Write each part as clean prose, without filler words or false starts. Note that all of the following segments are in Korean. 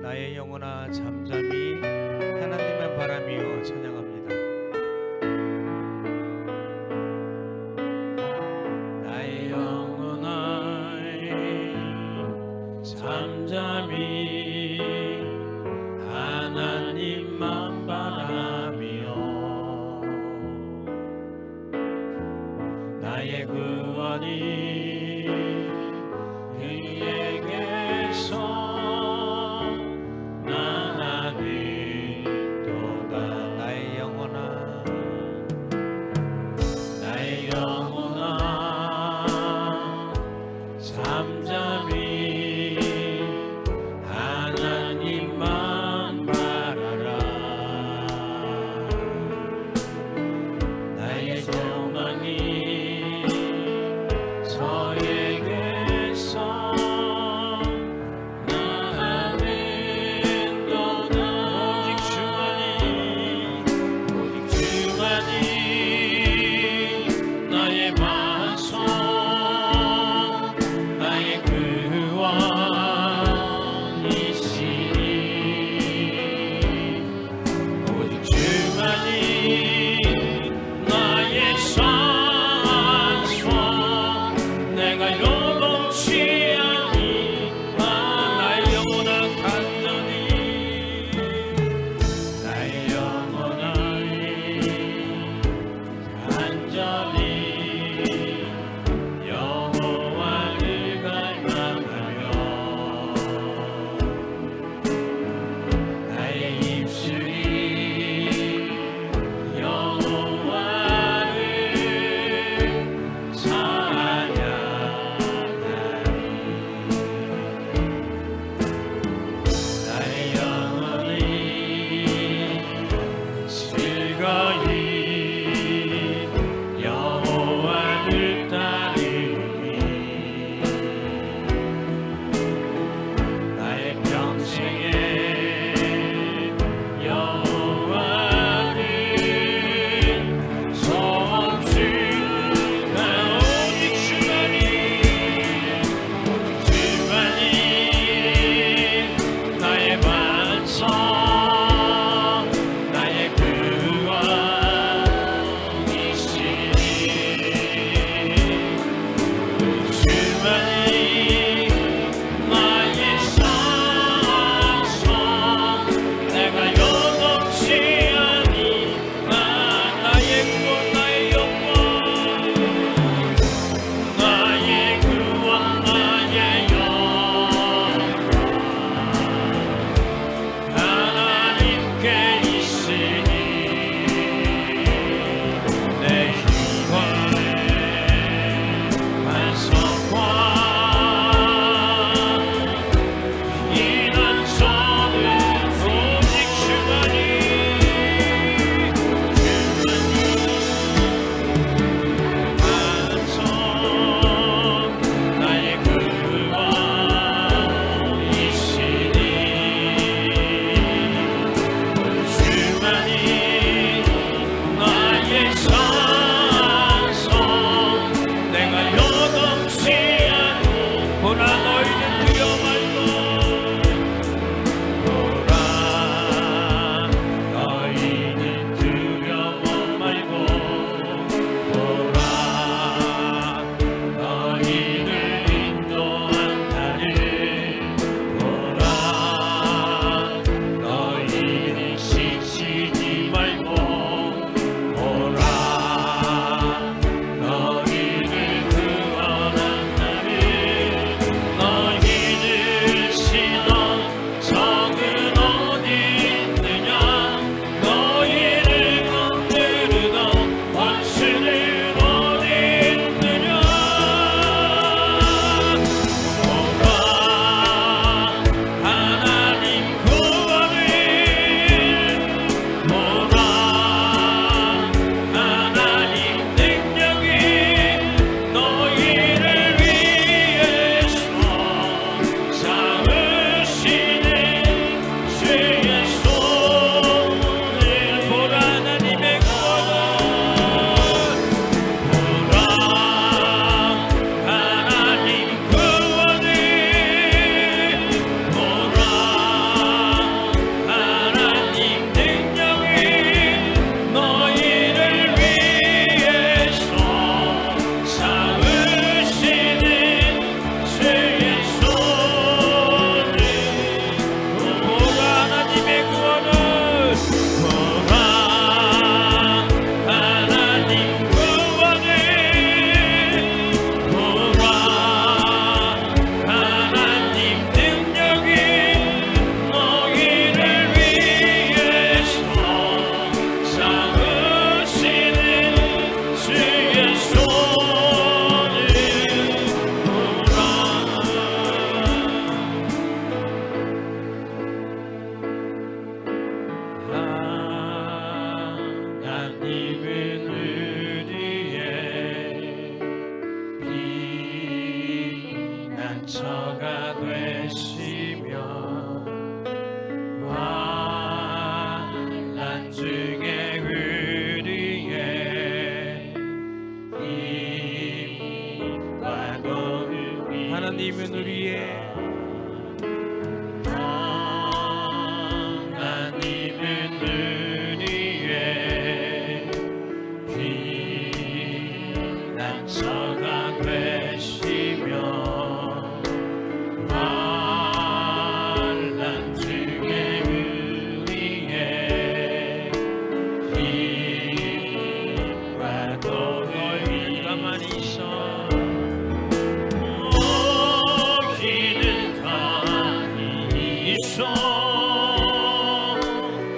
나의 영혼아 잠잠히 하나님만 바라며 찬양합니다. 나의 영혼아 잠잠히 하나님만 바라며 나의 구원이 그에게서 나니 또다. 나의 영혼아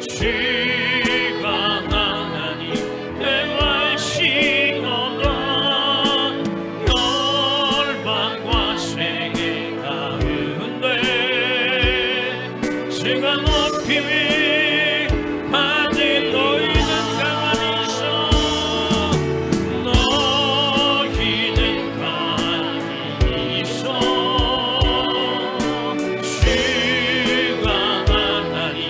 주가 하나님 행하시도다. 열방과 세계 가운데 주가 높임이 받은 너희는 가만히 있어. 너희는 가만히 있어. 주가 하나님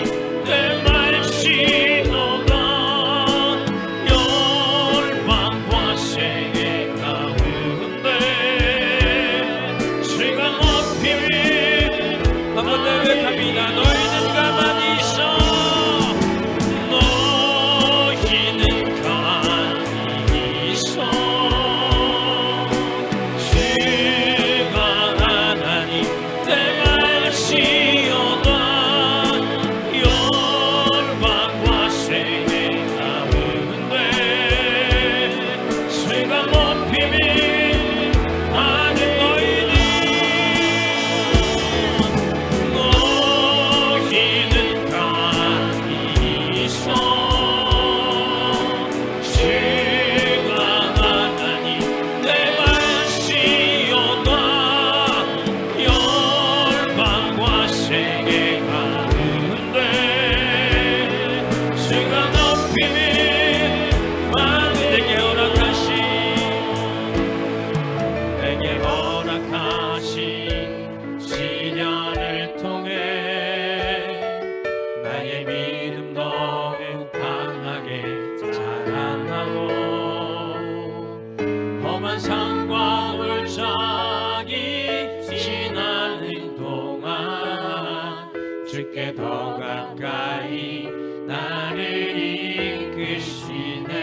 행하시도다. 열방과 세계 가운데 주가 높임이 한번 더 외칩니다. 너희는 가만히 있어. 너희는 가만히 있어. 주가 하나님 행하시도다. 열방과 세계 가운데 주가 높임이 받은 너희는 가만히 있어. 주가 하나님 행하시도다. 열방과 세계 가운데 주가 높임이 받은 내게 허락하신 시련을 통해 나의 믿음 더욱 강하게 자라나고 험한 산과 골짜기 지나는 동안 주께 더 가까이 나를 이끄시네.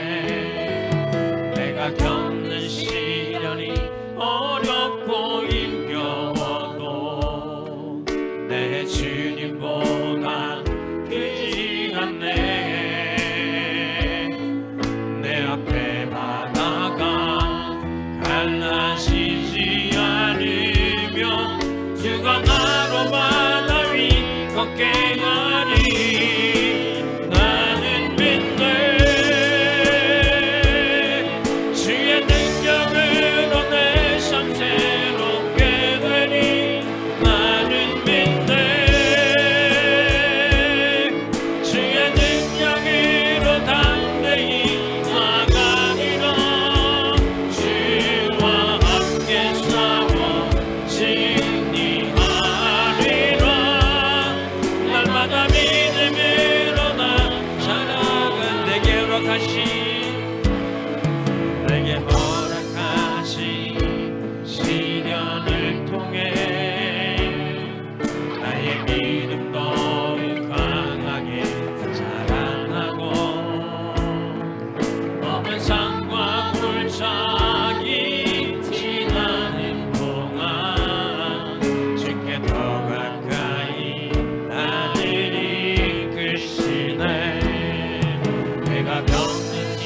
내가 겪는 시련이 어렵고 힘겨워도 내 주님보다 크지 않네. 내 앞에 바다가 갈라지지 않으며 주가 나로 바다 위 걷게 하리. 나는 믿네. 주의 능력으로 내 삶 새롭게 되니. 나는 믿네. 주의 능력으로 담대히 나가리라. 주와 함께 싸워 승리하리라. 날마다 믿음으로 나 살아간 내게 허락하신 시련을 통해 나의 믿음 더욱 강하게 자라나고 험한 산과 골짜기 지나는 동안 주께 더 가까이 나를 이끄시네. 내가 겪는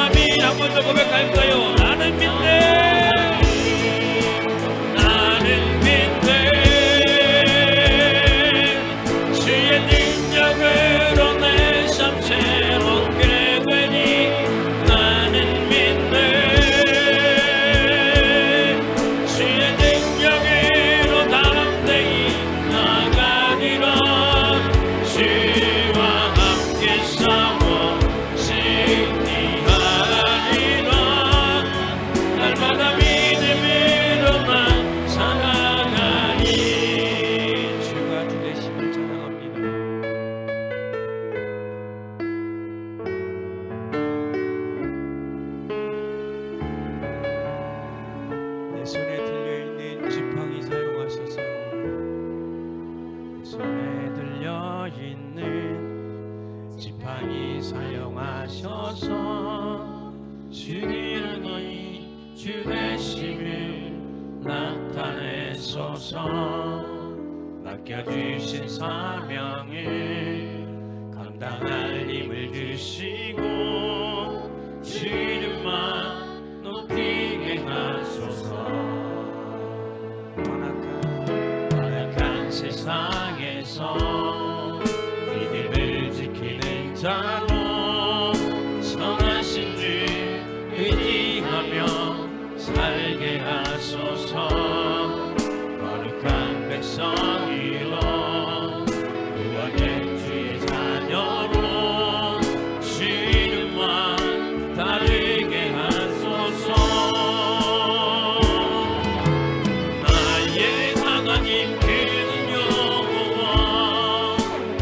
아멘. 한 번 더 고백할까요? 나는 믿네. 나는 믿네. 주의 능력으로 내 삶 새롭게 되니 나는 믿네. 주의 능력으로 담대히 나가리라. 주와 함께 싸워 승리하리라. 날마다 믿음으로만 살아가니. 주가 주 되심을 찬양합니다. 내 손에 들려있는 지팡이 사용하셔서 내 손에 들려있는 지팡이 사용하셔서 주기름이 주 되심을 나타내소서. 맡겨주신 사명을 감당할 힘을 주시고 주 이름만 높이게 하소서. 완악한 세상에서 믿음을 지키는 자로 선하신 주 의지하며 살게 하소서. 거룩한 백성이로 구원된 주의 자녀로 주 이름만 다르게 하소서. 나의 하나님 그는 여호와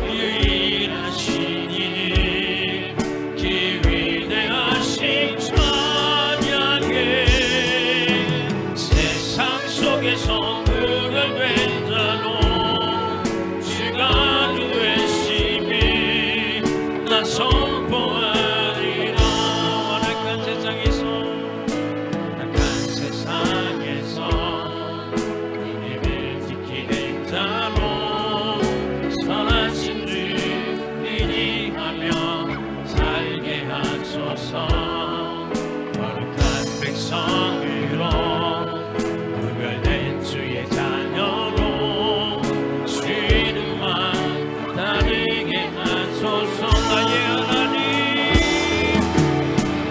유일하신 이니 그 위대하신 찬양해. 세상 속에서 구별된 자로 주가 되심이 나 선포하리라. 완악한 세상에서 믿음을 지키는 자로 선하신 주 의지하며 살게 하소서. 거룩한 백성으로 구별된 주의 자녀로 주 이름만 다르게 하소서.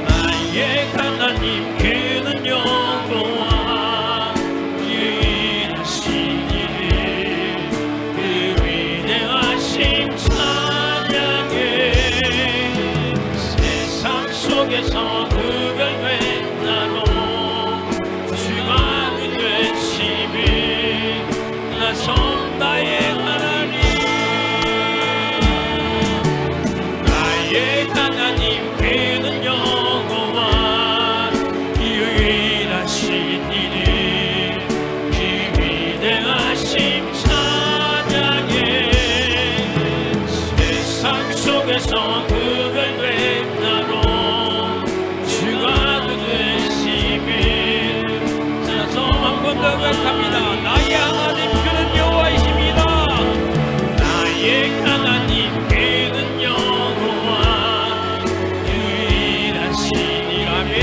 나의 하나님 그는 여호와 유일하신 이니 그 위대하신 찬양해. 세상 속에서 구별된 나로 주가 되심이 나선 나의 하나님. 나의 하나님 그는 여호와 유일하신 이니 그 위대하신 찬양해. 세상 속에서 구별된 나로 주가 되심이 자서 한 번 더 고백합니다. 나의 하나님 그는 여호와이십니다. 나의 하나님 그는 여호와 유일하시니라면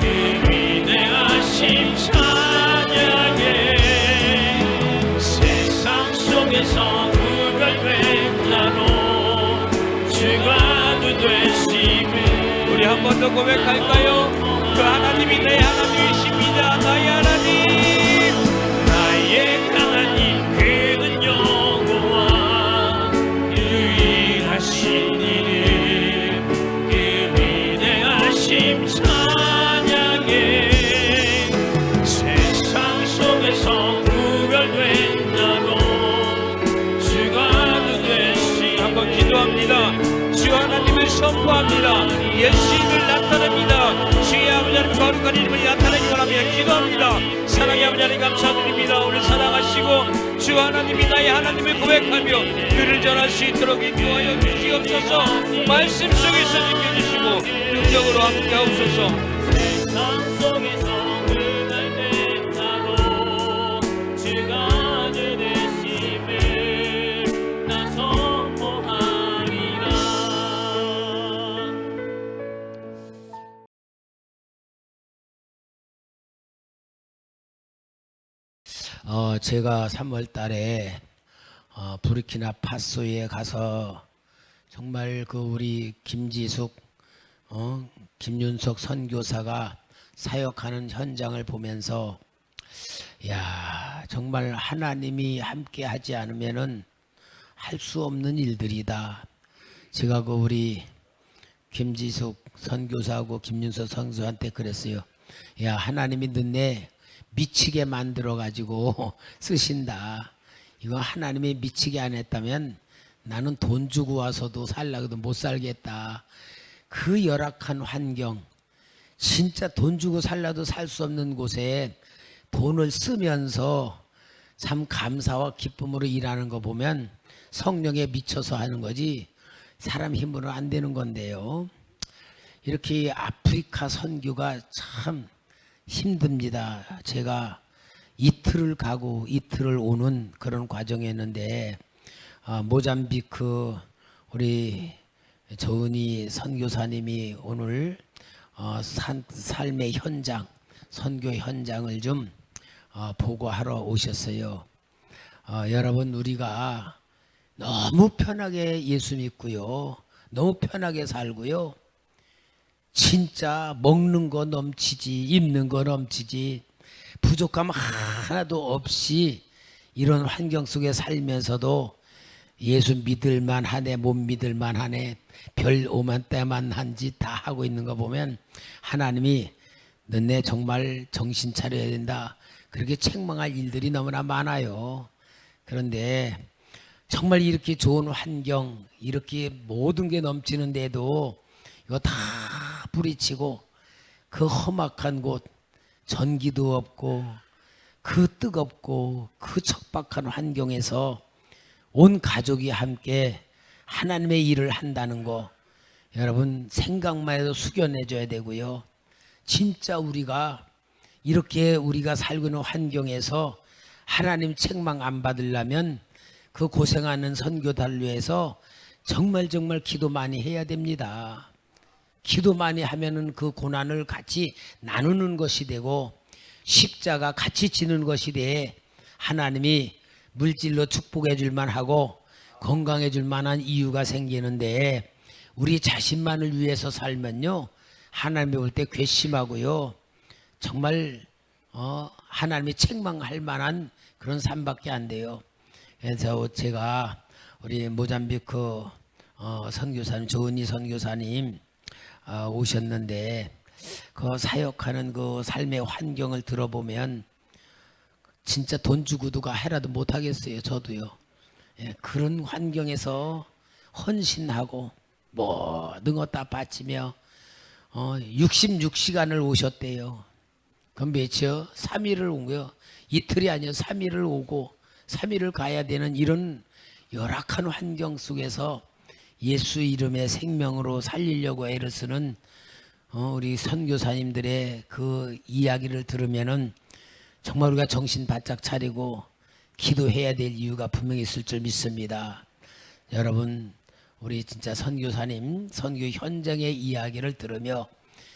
그 위대하신 찬양해. 세상 속에서 구별된 나로 주가 되심을. 우리 한 번 더 고백할까요? 그 하나님이 내 하나님이십니다. 나의 하나님. 나의 하나님 그는 여호와 유일하신 이니 그 위대하신 찬양해. 세상 속에서 구별된 나로 주가 되심. 한번 기도합니다. 주 하나님을 선포합니다. 예수님을 나타냅니다. 주의 아버지 하나님 거룩한 이름을 나타내기 원하며 기도합니다. 사랑의 아버지 하나님 감사드립니다. 오늘 사랑하시고 주 하나님이 나의 하나님을 고백하며 그를 전할 수 있도록 인도하여 주시옵소서. 말씀 속에서 지켜주시고 능력으로 함께 하옵소서. 세상 속에서 구별된 자로 주가 되심을 나 선포하리라. 제가 3월 달에 부르키나파소에 가서 정말 그 우리 김지숙, 김윤석 선교사가 사역하는 현장을 보면서 야, 정말 하나님이 함께 하지 않으면은 할 수 없는 일들이다. 제가 그 우리 김지숙 선교사하고 김윤석 선교사한테 그랬어요. 야, 하나님이 너네 미치게 만들어 가지고 쓰신다. 이거 하나님이 미치게 안 했다면 나는 돈 주고 와서도 살라고도 못 살겠다. 그 열악한 환경, 진짜 돈 주고 살라도 살 수 없는 곳에 돈을 쓰면서 참 감사와 기쁨으로 일하는 거 보면 성령에 미쳐서 하는 거지 사람 힘으로 안 되는 건데요. 이렇게 아프리카 선교가 참 힘듭니다. 제가 이틀을 가고 이틀을 오는 그런 과정이었는데 모잠비크 우리 저은이 선교사님이 오늘 삶의 현장, 선교 현장을 좀 보고하러 오셨어요. 여러분, 우리가 너무 편하게 예수 믿고요, 너무 편하게 살고요, 진짜 먹는 거 넘치지, 입는 거 넘치지, 부족함 하나도 없이 이런 환경 속에 살면서도 예수 믿을만 하네, 못 믿을만 하네, 별 오만 때만 한지 다 하고 있는 거 보면 하나님이 너네 정말 정신 차려야 된다, 그렇게 책망할 일들이 너무나 많아요. 그런데 정말 이렇게 좋은 환경, 이렇게 모든 게 넘치는데도 이거 다 부딪히고 그 험악한 곳, 전기도 없고 그 뜨겁고 그 척박한 환경에서 온 가족이 함께 하나님의 일을 한다는 거, 여러분 생각만 해도 숙연해져야 되고요. 진짜 우리가 이렇게 우리가 살고 있는 환경에서 하나님 책망 안 받으려면 그 고생하는 선교단을 위해서 정말 기도 많이 해야 됩니다. 기도 많이 하면은 그 고난을 같이 나누는 것이 되고 십자가 같이 지는 것이 돼 하나님이 물질로 축복해 줄 만하고 건강해 줄 만한 이유가 생기는데, 우리 자신만을 위해서 살면요 하나님이 볼 때 괘씸하고요, 정말 하나님이 책망할 만한 그런 삶밖에 안 돼요. 그래서 제가 우리 모잠비크 선교사님, 조은희 선교사님 오셨는데 그 사역하는 그 삶의 환경을 들어보면 진짜 돈 주고도 해라도 못하겠어요. 저도요. 예, 그런 환경에서 헌신하고 모든 것 다 바치며 66시간을 오셨대요. 그럼 몇이요? 3일을 온 거요. 이틀이 아니요 3일을 오고 3일을 가야 되는 이런 열악한 환경 속에서 예수 이름의 생명으로 살리려고 애를 쓰는 우리 선교사님들의 그 이야기를 들으면은 정말 우리가 정신 바짝 차리고 기도해야 될 이유가 분명히 있을 줄 믿습니다. 여러분, 우리 진짜 선교사님 선교 현장의 이야기를 들으며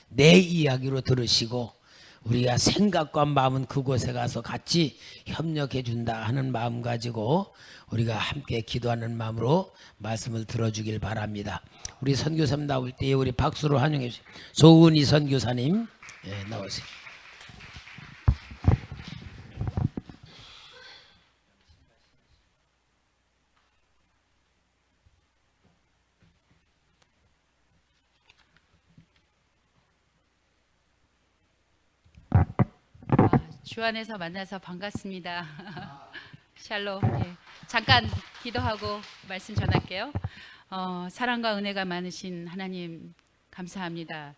내 이야기로 들으시고 우리가 생각과 마음은 그곳에 가서 같이 협력해 준다 하는 마음 가지고 우리가 함께 기도하는 마음으로 말씀을 들어주길 바랍니다. 우리 선교사님 나올 때 우리 박수로 환영해 주세요. 조은희 선교사님, 예, 나오세요. 주 안에서 만나서 반갑습니다. 샬롬. 예. 잠깐 기도하고 말씀 전할게요. 사랑과 은혜가 많으신 하나님 감사합니다.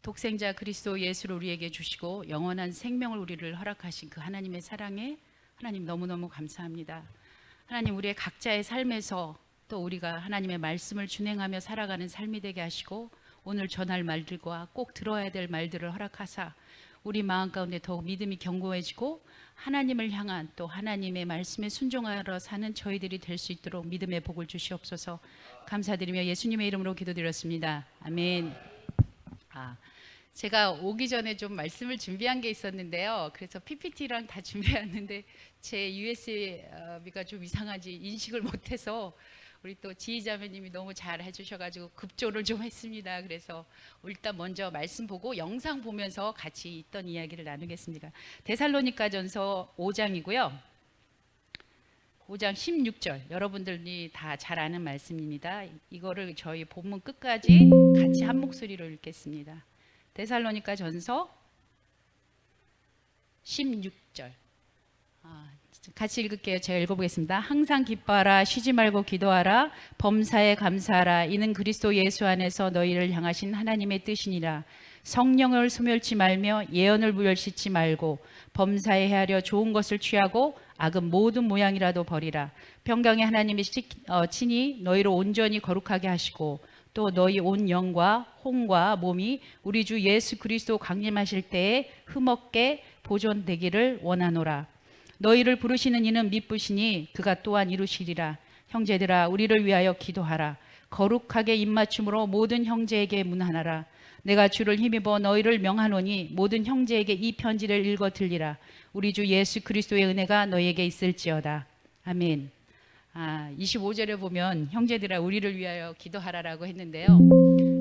독생자 그리스도 예수를 우리에게 주시고 영원한 생명을 우리를 허락하신 그 하나님의 사랑에 하나님 너무너무 감사합니다. 하나님, 우리의 각자의 삶에서 또 우리가 하나님의 말씀을 준행하며 살아가는 삶이 되게 하시고 오늘 전할 말들과 꼭 들어야 될 말들을 허락하사 우리 마음 가운데 더욱 믿음이 견고해지고 하나님을 향한 또 하나님의 말씀에 순종하러 사는 저희들이 될 수 있도록 믿음의 복을 주시옵소서. 감사드리며 예수님의 이름으로 기도드렸습니다. 아멘. 제가 오기 전에 좀 말씀을 준비한 게 있었는데요. 그래서 PPT랑 다 준비했는데 제 USB가 좀 이상한지 인식을 못해서 우리 또 지휘자매님이 너무 잘 해주셔가지고 급조를 좀 했습니다. 그래서 일단 먼저 말씀 보고 영상 보면서 같이 있던 이야기를 나누겠습니다. 데살로니가전서 5장이고요. 5장 16절 여러분들이 다 잘 아는 말씀입니다. 이거를 저희 본문 끝까지 같이 한 목소리로 읽겠습니다. 데살로니가전서 16절 같이 읽을게요. 제가 읽어보겠습니다. 항상 기뻐하라, 쉬지 말고 기도하라, 범사에 감사하라. 이는 그리스도 예수 안에서 너희를 향하신 하나님의 뜻이니라. 성령을 소멸치 말며 예언을 멸시치 말고 범사에 헤아려 좋은 것을 취하고 악은 모든 모양이라도 버리라. 평강의 하나님이 친히 너희를 온전히 거룩하게 하시고 또 너희 온 영과 혼과 몸이 우리 주 예수 그리스도 강림하실 때에 흠없게 보존되기를 원하노라. 너희를 부르시는 이는 미쁘시니 그가 또한 이루시리라. 형제들아, 우리를 위하여 기도하라. 거룩하게 입맞춤으로 모든 형제에게 문안하라. 내가 주를 힘입어 너희를 명하노니 모든 형제에게 이 편지를 읽어 들리라. 우리 주 예수 그리스도의 은혜가 너희에게 있을지어다. 아멘. 25절에 보면 형제들아 우리를 위하여 기도하라라고 했는데요.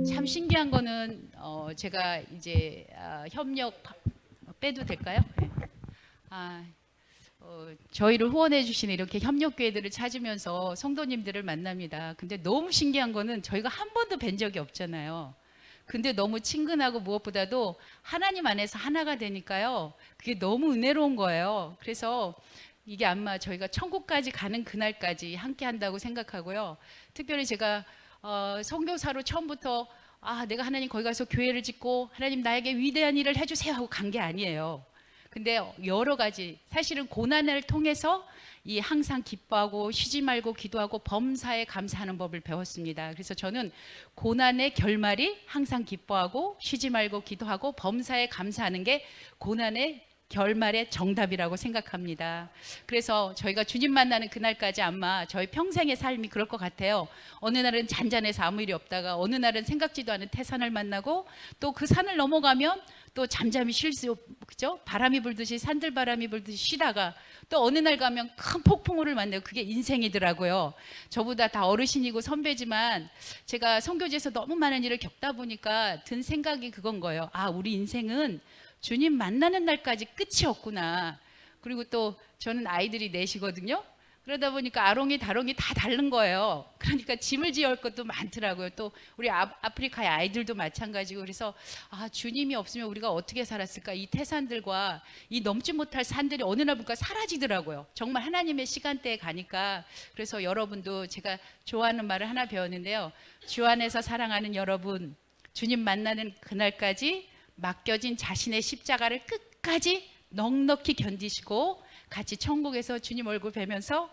참 신기한 거는 제가 이제 협력 빼도 될까요? 네. 저희를 후원해 주시는 이렇게 협력교회들을 찾으면서 성도님들을 만납니다. 근데 너무 신기한 거는 저희가 한 번도 뵌 적이 없잖아요. 근데 너무 친근하고 무엇보다도 하나님 안에서 하나가 되니까요. 그게 너무 은혜로운 거예요. 그래서 이게 아마 저희가 천국까지 가는 그날까지 함께 한다고 생각하고요. 특별히 제가 선교사로 처음부터 내가 하나님 거기 가서 교회를 짓고 하나님 나에게 위대한 일을 해주세요 하고 간 게 아니에요. 근데 여러 가지 사실은 고난을 통해서 이 항상 기뻐하고 쉬지 말고 기도하고 범사에 감사하는 법을 배웠습니다. 그래서 저는 고난의 결말이 항상 기뻐하고 쉬지 말고 기도하고 범사에 감사하는 게 고난의 결말의 정답이라고 생각합니다. 그래서 저희가 주님 만나는 그날까지 아마 저희 평생의 삶이 그럴 것 같아요. 어느 날은 잔잔해서 아무 일이 없다가 어느 날은 생각지도 않은 태산을 만나고 또 그 산을 넘어가면 또 잠잠히 쉴 수 그죠? 바람이 불듯이 산들바람이 불듯이 쉬다가 또 어느 날 가면 큰 폭풍우를 만나고 그게 인생이더라고요. 저보다 다 어르신이고 선배지만 제가 선교지에서 너무 많은 일을 겪다 보니까 든 생각이 그건 거예요. 우리 인생은 주님 만나는 날까지 끝이 없구나. 그리고 또 저는 아이들이 넷이거든요. 그러다 보니까 아롱이 다롱이 다 다른 거예요. 그러니까 짐을 지을 것도 많더라고요. 또 우리 아프리카의 아이들도 마찬가지고 그래서 주님이 없으면 우리가 어떻게 살았을까. 이 태산들과 이 넘지 못할 산들이 어느 날 보니까 사라지더라고요. 정말 하나님의 시간대에 가니까. 그래서 여러분도 제가 좋아하는 말을 하나 배웠는데요. 주 안에서 사랑하는 여러분, 주님 만나는 그날까지 맡겨진 자신의 십자가를 끝까지 넉넉히 견디시고 같이 천국에서 주님 얼굴 뵈면서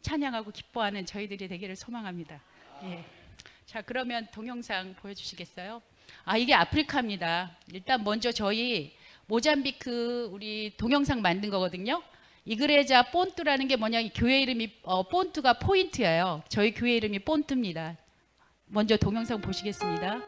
찬양하고 기뻐하는 저희들이 되기를 소망합니다. 예. 자, 그러면 동영상 보여주시겠어요? 이게 아프리카입니다. 일단 먼저 저희 모잠비크 우리 동영상 만든 거거든요. 이그레자 본투라는 게 뭐냐, 교회 이름이 본투가 포인트예요. 저희 교회 이름이 본투입니다. 먼저 동영상 보시겠습니다.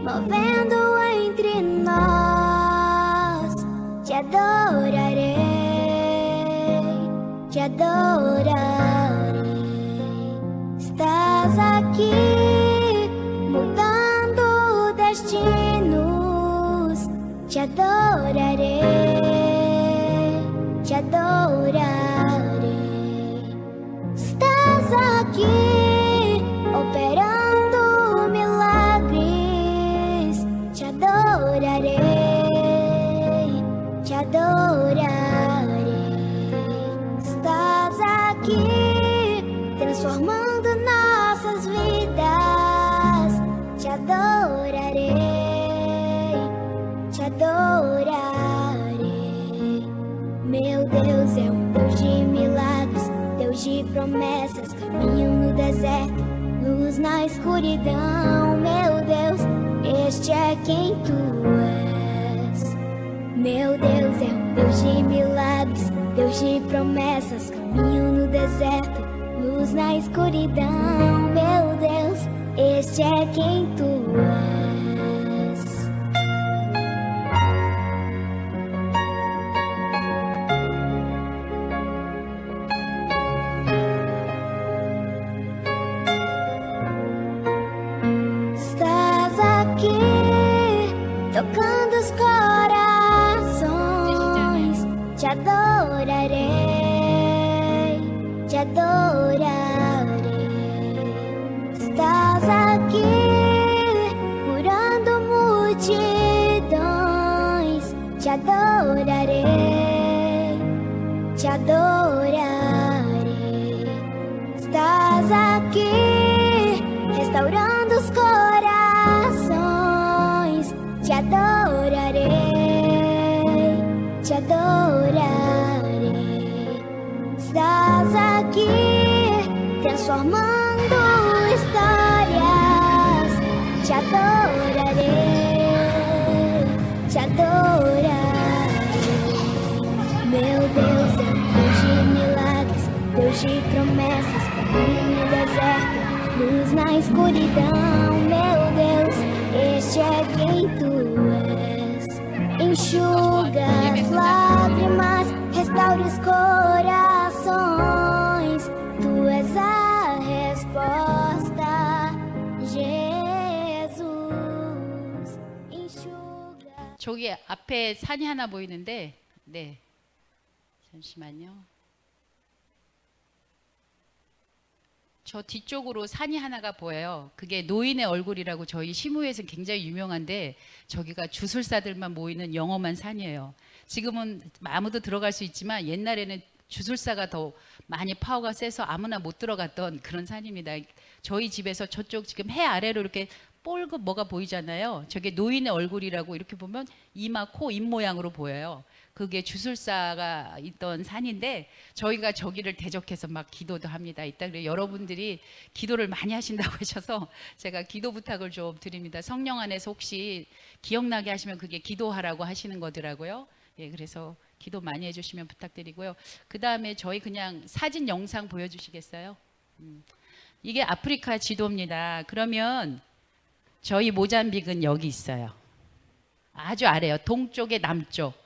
Movendo entre nós, te adorarei, te adorarei. Estás aqui, mudando destinos, te adorarei, te adorarei. Estás aqui, operando milagres, te adorarei, te adorarei. Estás aqui, transformando nossas vidas, te adorarei, te adorarei. Meu Deus é Deus de milagres, Deus de promessas, caminho no deserto, luz na escuridão. Meu Deus, este é quem tu és. Meu Deus é um Deus de milagres, Deus de promessas, caminho no deserto, luz na escuridão. Meu Deus, este é quem tu és. Estás aqui, tocando os corações. Te adorarei, te adorarei. Estás aqui, curando multidões. Te adorarei, te adorarei. Estás aqui, restaurando os corações. Te adorarei, te adorarei. Estás aqui, transformando histórias. Te adorarei, te adorarei. Meu Deus é um Deus de milagres, Deus de promessas, caminho no deserto, luz na escuridão. Meu Deus, este é quem tu és. Enxuga as lágrimas, restaura os corações. Tu és a resposta, Jesus. Enxuga. 저기 앞에 산이 하나 보이는데, 네, 잠시만요. 저 뒤쪽으로 산이 하나가 보여요. 그게 노인의 얼굴이라고 저희 시무에서는 굉장히 유명한데, 저기가 주술사들만 모이는 영험한 산이에요. 지금은 아무도 들어갈 수 있지만 옛날에는 주술사가 더 많이 파워가 세서 아무나 못 들어갔던 그런 산입니다. 저희 집에서 저쪽 지금 해 아래로 이렇게 뻘겋 뭐가 보이잖아요. 저게 노인의 얼굴이라고 이렇게 보면 이마, 코, 입 모양으로 보여요. 그게 주술사가 있던 산인데 저희가 저기를 대적해서 막 기도도 합니다. 이따 그래 여러분들이 기도를 많이 하신다고 하셔서 제가 기도 부탁을 좀 드립니다. 성령 안에서 혹시 기억나게 하시면 그게 기도하라고 하시는 거더라고요. 예, 그래서 기도 많이 해주시면 부탁드리고요. 그 다음에 저희 그냥 사진 영상 보여주시겠어요? 이게 아프리카 지도입니다. 그러면 저희 모잠빅은 여기 있어요. 아주 아래요. 동쪽에 남쪽.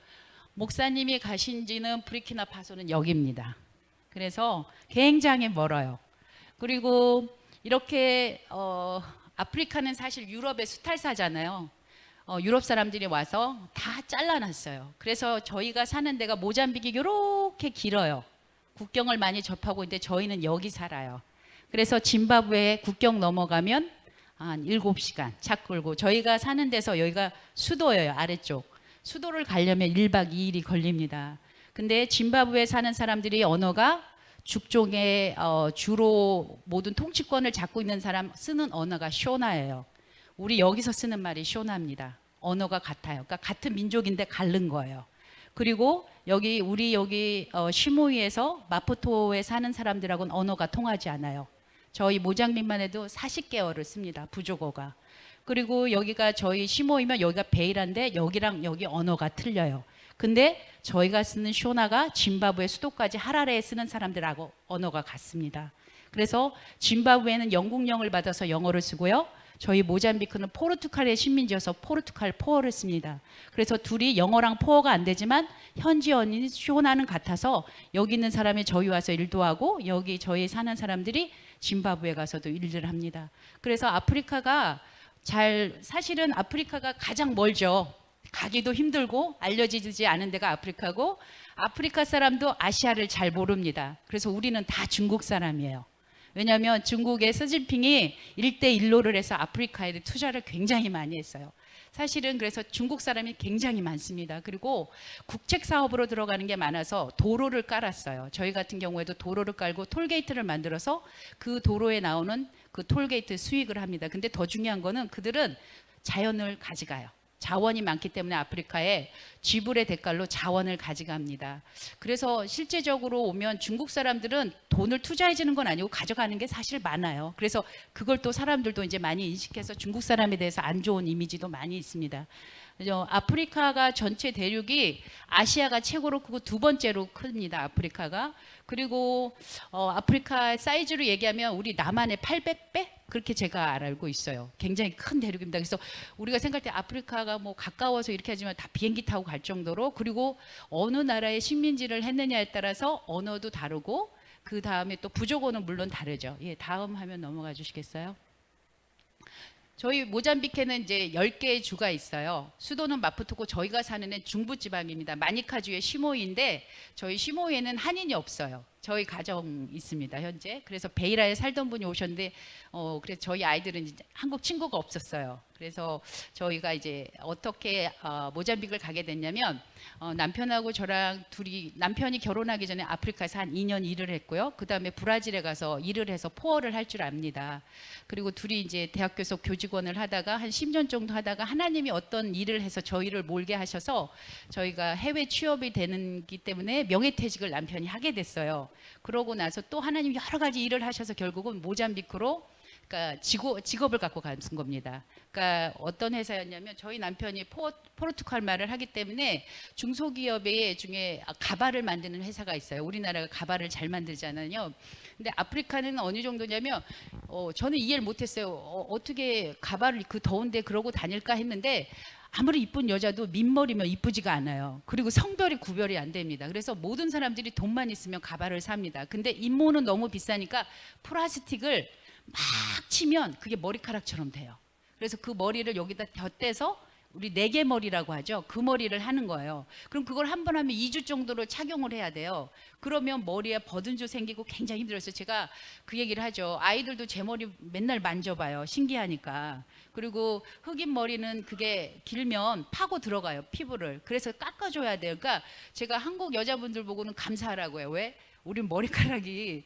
목사님이 가신 지는 부르키나파소는 여기입니다. 그래서 굉장히 멀어요. 그리고 이렇게 아프리카는 사실 유럽의 수탈사잖아요. 유럽 사람들이 와서 다 잘라놨어요. 그래서 저희가 사는 데가 모잠빅이 이렇게 길어요. 국경을 많이 접하고 있는데 저희는 여기 살아요. 그래서 짐바브웨 국경 넘어가면 한 7시간 차 끌고 저희가 사는 데서 여기가 수도예요. 아래쪽. 수도를 가려면 1박 2일이 걸립니다. 근데 짐바브웨에 사는 사람들이 언어가 죽종의 주로 모든 통치권을 잡고 있는 사람 쓰는 언어가 쇼나예요. 우리 여기서 쓰는 말이 쇼나입니다. 언어가 같아요. 그러니까 같은 민족인데 다른 거예요. 그리고 우리 여기 시무이에서 마푸토에 사는 사람들하고는 언어가 통하지 않아요. 저희 모장민만 해도 40개월을 씁니다. 부족어가. 그리고 여기가 저희 시모이면 여기가 베일한데 여기랑 여기 언어가 틀려요. 근데 저희가 쓰는 쇼나가 짐바브웨 수도까지 하라레에 쓰는 사람들하고 언어가 같습니다. 그래서 짐바브웨는 영국령을 받아서 영어를 쓰고요. 저희 모잠비크는 포르투갈의 식민지여서 포르투갈 포어를 씁니다. 그래서 둘이 영어랑 포어가 안 되지만 현지 언어인 쇼나는 같아서 여기 있는 사람이 저희 와서 일도 하고 여기 저희 사는 사람들이 짐바브웨 가서도 일을 합니다. 그래서 아프리카가 사실은 아프리카가 가장 멀죠. 가기도 힘들고 알려지지 않은 데가 아프리카고 아프리카 사람도 아시아를 잘 모릅니다. 그래서 우리는 다 중국 사람이에요. 왜냐하면 중국의 시진핑이 1대1로를 해서 아프리카에 투자를 굉장히 많이 했어요. 사실은 그래서 중국 사람이 굉장히 많습니다. 그리고 국책 사업으로 들어가는 게 많아서 도로를 깔았어요. 저희 같은 경우에도 도로를 깔고 톨게이트를 만들어서 그 도로에 나오는 그 톨게이트 수익을 합니다. 근데 더 중요한 거는 그들은 자연을 가져가요. 자원이 많기 때문에 아프리카에 지불의 대가로 자원을 가져갑니다. 그래서 실제적으로 오면 중국 사람들은 돈을 투자해 주는 건 아니고 가져가는 게 사실 많아요. 그래서 그걸 또 사람들도 이제 많이 인식해서 중국 사람에 대해서 안 좋은 이미지도 많이 있습니다. 아프리카가 전체 대륙이 아시아가 최고로 크고 두 번째로 큽니다. 아프리카가. 그리고 아프리카 사이즈로 얘기하면 우리 남한의 800배? 그렇게 제가 알고 있어요. 굉장히 큰 대륙입니다. 그래서 우리가 생각할 때 아프리카가 뭐 가까워서 이렇게 하지만 다 비행기 타고 갈 정도로, 그리고 어느 나라의 식민지를 했느냐에 따라서 언어도 다르고, 그 다음에 또 부족어는 물론 다르죠. 예, 다음 화면 넘어가 주시겠어요? 저희 모잠비크에는 이제 10개의 주가 있어요. 수도는 마푸토고 저희가 사는 애 중부지방입니다. 마니카주의 시모이인데 저희 시모이에는 한인이 없어요. 저희 가정 있습니다, 현재. 그래서 베이라에 살던 분이 오셨는데 그래서 저희 아이들은 이제 한국 친구가 없었어요. 그래서 저희가 이제 어떻게 모잠비크를 가게 됐냐면 남편하고 저랑 둘이, 남편이 결혼하기 전에 아프리카에서 한 2년 일을 했고요. 그 다음에 브라질에 가서 일을 해서 포어를 할 줄 압니다. 그리고 둘이 이제 대학교에서 교직원을 하다가 한 10년 정도 하다가 하나님이 어떤 일을 해서 저희를 몰게 하셔서 저희가 해외 취업이 되는기 때문에 명예퇴직을 남편이 하게 됐어요. 그러고 나서 또 하나님이 여러 가지 일을 하셔서 결국은 모잠비크로, 그러니까 직업을 갖고 간 겁니다. 그러니까 어떤 회사였냐면 저희 남편이 포르투갈 말을 하기 때문에 중소기업의 중에 가발을 만드는 회사가 있어요. 우리나라가 가발을 잘 만들잖아요. 근데 아프리카는 어느 정도냐면 저는 이해를 못했어요. 어떻게 가발을 그 더운데 그러고 다닐까 했는데 아무리 이쁜 여자도 민머리면 이쁘지가 않아요. 그리고 성별이 구별이 안 됩니다. 그래서 모든 사람들이 돈만 있으면 가발을 삽니다. 근데 인모는 너무 비싸니까 플라스틱을 막 치면 그게 머리카락처럼 돼요. 그래서 그 머리를 여기다 덧대서 우리 네개머리라고 하죠. 그 머리를 하는 거예요. 그럼 그걸 한 번 하면 2주 정도로 착용을 해야 돼요. 그러면 머리에 버든주 생기고 굉장히 힘들어서 제가 그 얘기를 하죠. 아이들도 제 머리 맨날 만져봐요. 신기하니까. 그리고 흑인 머리는 그게 길면 파고 들어가요, 피부를. 그래서 깎아줘야 돼요. 그러니까 제가 한국 여자분들 보고는 감사하라고요. 왜? 우리 머리카락이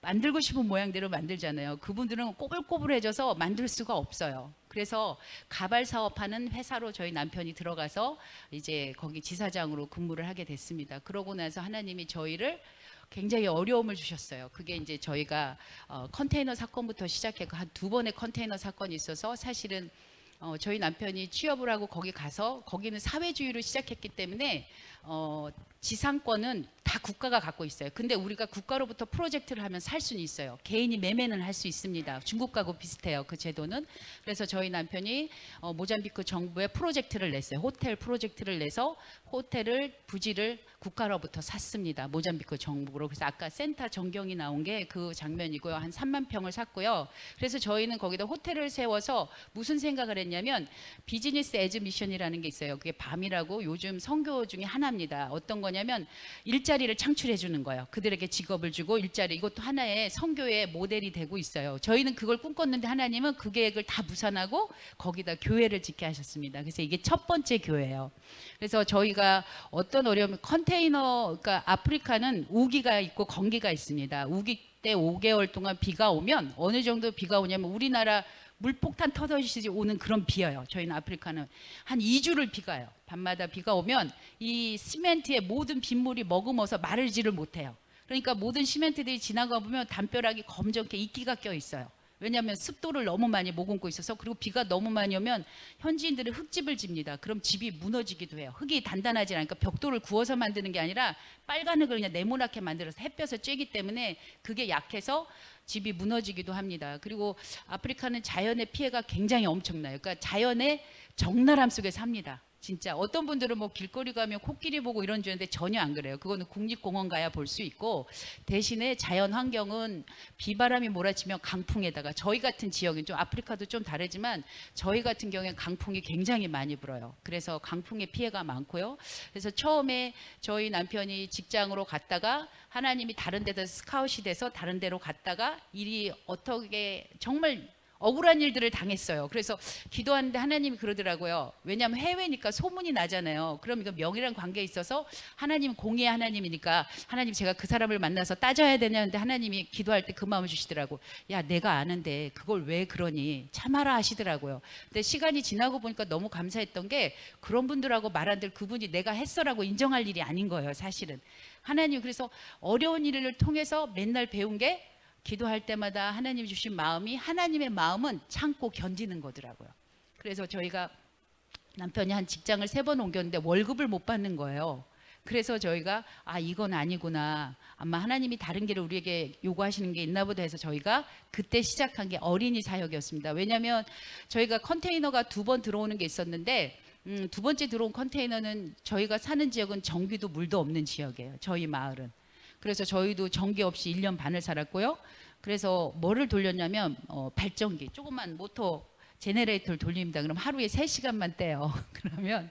만들고 싶은 모양대로 만들잖아요. 그분들은 꼬불꼬불해져서 만들 수가 없어요. 그래서 가발 사업하는 회사로 저희 남편이 들어가서 이제 거기 지사장으로 근무를 하게 됐습니다. 그러고 나서 하나님이 저희를 굉장히 어려움을 주셨어요. 그게 이제 저희가 컨테이너 사건부터 시작했고 한 2번의 컨테이너 사건이 있어서 사실은 저희 남편이 취업을 하고 거기 가서 거기는 사회주의로 시작했기 때문에 지상권은 다 국가가 갖고 있어요. 근데 우리가 국가로부터 프로젝트를 하면 살 수는 있어요. 개인이 매매는 할 수 있습니다. 중국하고 비슷해요, 그 제도는. 그래서 저희 남편이 모잠비크 정부에 프로젝트를 냈어요. 호텔 프로젝트를 내서 호텔을, 부지를 국가로부터 샀습니다. 모잠비크 정부로. 그래서 아까 센터 전경이 나온 게 그 장면이고요. 한 3만 평을 샀고요. 그래서 저희는 거기다 호텔을 세워서 무슨 생각을 했냐면 비즈니스 에즈 미션이라는 게 있어요. 그게 밤이라고 요즘 선교 중에 하나입니다. 어떤 거냐면 일자리를 창출해 주는 거예요. 그들에게 직업을 주고 일자리, 이것도 하나의 선교의 모델이 되고 있어요. 저희는 그걸 꿈꿨는데 하나님은 그 계획을 다 무산하고 거기다 교회를 짓게 하셨습니다. 그래서 이게 첫 번째 교회예요. 그래서 저희가 어떤 어려움이, 컨테이너, 그러니까 아프리카는 우기가 있고 건기가 있습니다. 우기 때 5개월 동안 비가 오면 어느 정도 비가 오냐면 우리나라 물폭탄 터져지듯이 오는 그런 비예요. 저희는 아프리카는 한 2주를 비가 와요. 밤마다 비가 오면 이 시멘트의 모든 빗물이 머금어서 마르지를 못해요. 그러니까 모든 시멘트들이 지나가 보면 담벼락이 검정게 이끼가 껴 있어요. 왜냐하면 습도를 너무 많이 머금고 있어서. 그리고 비가 너무 많이 오면 현지인들은 흙집을 집니다. 그럼 집이 무너지기도 해요. 흙이 단단하지 않으니까 벽돌을 구워서 만드는 게 아니라 빨간 흙을 그냥 네모나게 만들어서 햇볕에 쬐기 때문에 그게 약해서 집이 무너지기도 합니다. 그리고 아프리카는 자연의 피해가 굉장히 엄청나요. 그러니까 자연의 적나람 속에 삽니다. 진짜 어떤 분들은 뭐 길거리 가면 코끼리 보고 이런 줄 알았는데 전혀 안 그래요. 그거는 국립공원 가야 볼 수 있고, 대신에 자연 환경은 비바람이 몰아치면 강풍에다가, 저희 같은 지역은 좀 아프리카도 좀 다르지만 저희 같은 경우에 강풍이 굉장히 많이 불어요. 그래서 강풍의 피해가 많고요. 그래서 처음에 저희 남편이 직장으로 갔다가 하나님이 다른 데서 스카웃이 돼서 다른 데로 갔다가 일이 어떻게 정말 억울한 일들을 당했어요. 그래서 기도하는데 하나님이 그러더라고요. 왜냐하면 해외니까 소문이 나잖아요. 그럼 이거 명예랑 관계에 있어서 하나님 공의의 하나님이니까 하나님 제가 그 사람을 만나서 따져야 되냐는데 하나님이 기도할 때 그 마음을 주시더라고. 야, 내가 아는데 그걸 왜 그러니 참아라 하시더라고요. 근데 시간이 지나고 보니까 너무 감사했던 게 그런 분들하고 말 안 될 그분이 내가 했어라고 인정할 일이 아닌 거예요, 사실은. 하나님, 그래서 어려운 일을 통해서 맨날 배운 게 기도할 때마다 하나님이 주신 마음이, 하나님의 마음은 참고 견디는 거더라고요. 그래서 저희가 남편이 한 직장을 3번 옮겼는데 월급을 못 받는 거예요. 그래서 저희가 이건 아니구나. 아마 하나님이 다른 길을 우리에게 요구하시는 게 있나 보다 해서 저희가 그때 시작한 게 어린이 사역이었습니다. 왜냐하면 저희가 컨테이너가 2번 들어오는 게 있었는데 2번째 들어온 컨테이너는 저희가 사는 지역은 전기도 물도 없는 지역이에요. 저희 마을은. 그래서 저희도 전기 없이 1년 반을 살았고요. 그래서 뭐를 돌렸냐면 발전기, 조그만 모터 제네레이터를 돌립니다. 그럼 하루에 3시간만 떼요. 그러면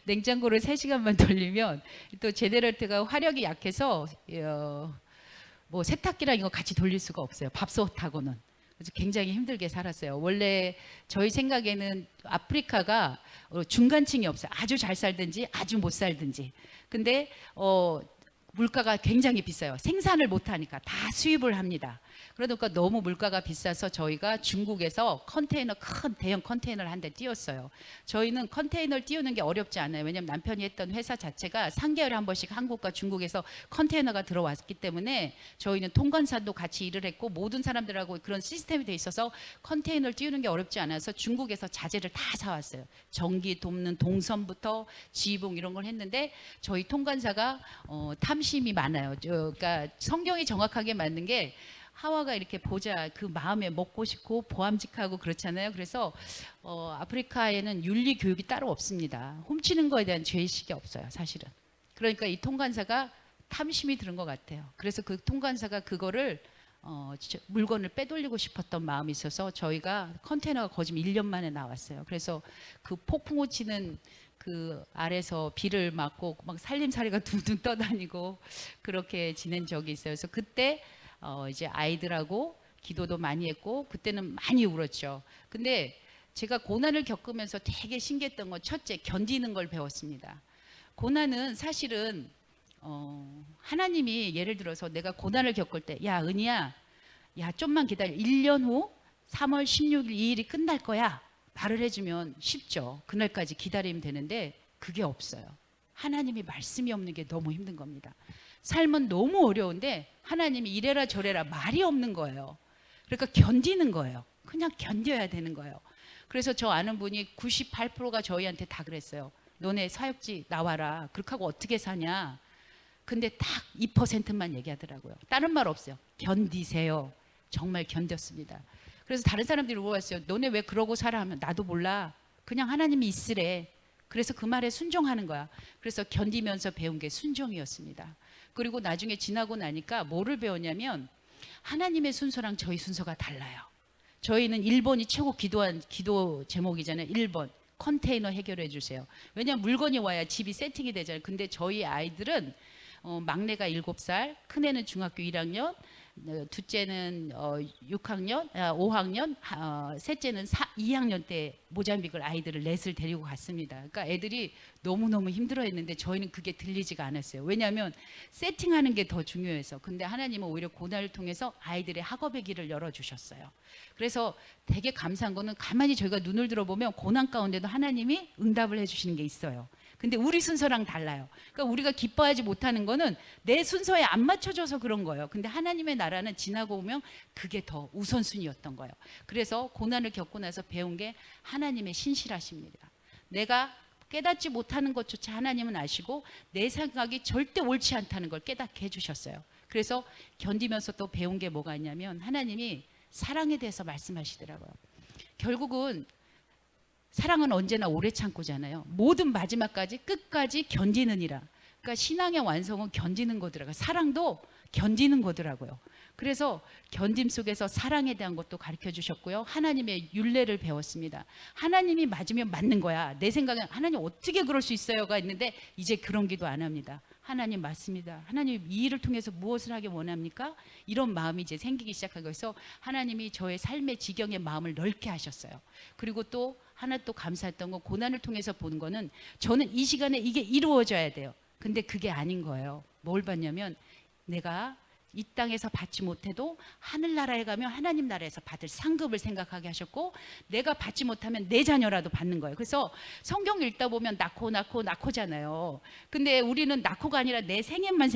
냉장고를 3시간만 돌리면 또 제네레이터가 화력이 약해서 뭐 세탁기랑 이거 같이 돌릴 수가 없어요. 밥솥하고는. 그래서 굉장히 힘들게 살았어요. 원래 저희 생각에는 아프리카가 중간층이 없어요. 아주 잘 살든지 아주 못 살든지. 근데 물가가 굉장히 비싸요. 생산을 못하니까 다 수입을 합니다. 그러니까 너무 물가가 비싸서 저희가 중국에서 컨테이너, 큰 대형 컨테이너를 한 대 띄웠어요. 저희는 컨테이너를 띄우는 게 어렵지 않아요. 왜냐하면 남편이 했던 회사 자체가 3개월에 한 번씩 한국과 중국에서 컨테이너가 들어왔기 때문에 저희는 통관사도 같이 일을 했고 모든 사람들하고 그런 시스템이 돼 있어서 컨테이너를 띄우는 게 어렵지 않아서 중국에서 자재를 다 사왔어요. 전기 돕는 동선부터 지붕 이런 걸 했는데 저희 통관사가 탐심이 많아요. 그러니까 성경이 정확하게 맞는 게 하와가 이렇게 보자 그 마음에 먹고 싶고 보암직하고 그렇잖아요. 그래서 아프리카에는 윤리 교육이 따로 없습니다. 훔치는 거에 대한 죄의식이 없어요, 사실은. 그러니까 이 통관사가 탐심이 들은 것 같아요. 그래서 그 통관사가 그거를 물건을 빼돌리고 싶었던 마음이 있어서 저희가 컨테이너가 거짓 1년 만에 나왔어요. 그래서 그 폭풍우 치는 그 아래서 비를 맞고 막 살림살이가 둥둥 떠다니고 그렇게 지낸 적이 있어요. 그래서 그때 이제 아이들하고 기도도 많이 했고 그때는 많이 울었죠. 근데 제가 고난을 겪으면서 되게 신기했던 건 첫째, 견디는 걸 배웠습니다. 고난은 사실은 하나님이 예를 들어서 내가 고난을 겪을 때 야 은희야 야 좀만 기다려 1년 후 3월 16일 이 일이 끝날 거야 말을 해주면 쉽죠. 그날까지 기다리면 되는데 그게 없어요. 하나님이 말씀이 없는 게 너무 힘든 겁니다. 삶은 너무 어려운데 하나님이 이래라 저래라 말이 없는 거예요. 그러니까 견디는 거예요. 그냥 견뎌야 되는 거예요. 그래서 저 아는 분이 98%가 저희한테 다 그랬어요. 너네 사역지 나와라. 그렇게 하고 어떻게 사냐. 근데 딱 2%만 얘기하더라고요. 다른 말 없어요. 견디세요. 정말 견뎠습니다. 그래서 다른 사람들이 물어봤어요. 너네 왜 그러고 살아 하면 나도 몰라. 그냥 하나님이 있으래. 그래서 그 말에 순종하는 거야. 그래서 견디면서 배운 게 순종이었습니다. 그리고 나중에 지나고 나니까 뭐를 배웠냐면 하나님의 순서랑 저희 순서가 달라요. 저희는 1번이 최고 기도한 기도 제목이잖아요. 1번 컨테이너 해결해 주세요. 왜냐하면 물건이 와야 집이 세팅이 되잖아요. 근데 저희 아이들은 막내가 7살, 큰애는 중학교 1학년, 둘째는 6학년, 5학년, 셋째는 2학년 때 모잠비크 아이들을 넷을 데리고 갔습니다. 그러니까 애들이 너무너무 힘들어했는데 저희는 그게 들리지가 않았어요. 왜냐하면 세팅하는 게 더 중요해서. 근데 하나님은 오히려 고난을 통해서 아이들의 학업의 길을 열어주셨어요. 그래서 되게 감사한 거는 가만히 저희가 눈을 들어보면 고난 가운데도 하나님이 응답을 해주시는 게 있어요. 근데 우리 순서랑 달라요. 그러니까 우리가 기뻐하지 못하는 거는 내 순서에 안 맞춰져서 그런 거예요. 근데 하나님의 나라는 지나고 오면 그게 더 우선순위였던 거예요. 그래서 고난을 겪고 나서 배운 게 하나님의 신실하십니다. 내가 깨닫지 못하는 것조차 하나님은 아시고 내 생각이 절대 옳지 않다는 걸 깨닫게 해주셨어요. 그래서 견디면서 또 배운 게 뭐가 있냐면 하나님이 사랑에 대해서 말씀하시더라고요. 결국은 사랑은 언제나 오래 참고잖아요. 모든 마지막까지 끝까지 견디느니라. 그러니까 신앙의 완성은 견디는 거더라고요. 사랑도 견디는 거더라고요. 그래서 견딤 속에서 사랑에 대한 것도 가르쳐 주셨고요. 하나님의 율례를 배웠습니다. 하나님이 맞으면 맞는 거야. 내 생각엔 하나님 어떻게 그럴 수 있어요가 있는데 이제 그런 기도 안 합니다. 하나님 맞습니다. 하나님 이 일을 통해서 무엇을 하기 원합니까? 이런 마음이 이제 생기기 시작한 거여서 하나님이 저의 삶의 지경의 마음을 넓게 하셨어요. 그리고 또 하나 또 감사했던 건 고난을 통해서 보는 거는 저는 이 시간에 이게 이루어져야 돼요. 근데 그게 아닌 거예요. 뭘 봤냐면 내가 이 땅에서 받지 못해도 하늘나라에 가면 하나님 나라에서 받을 상급을 생각하게 하셨고 내가 받지 못하면 내 자녀라도 받는 거예요. 그래서 성경 읽다 보면 낳고잖아요. 근데 우리는 낳고가 아니라 내 생애만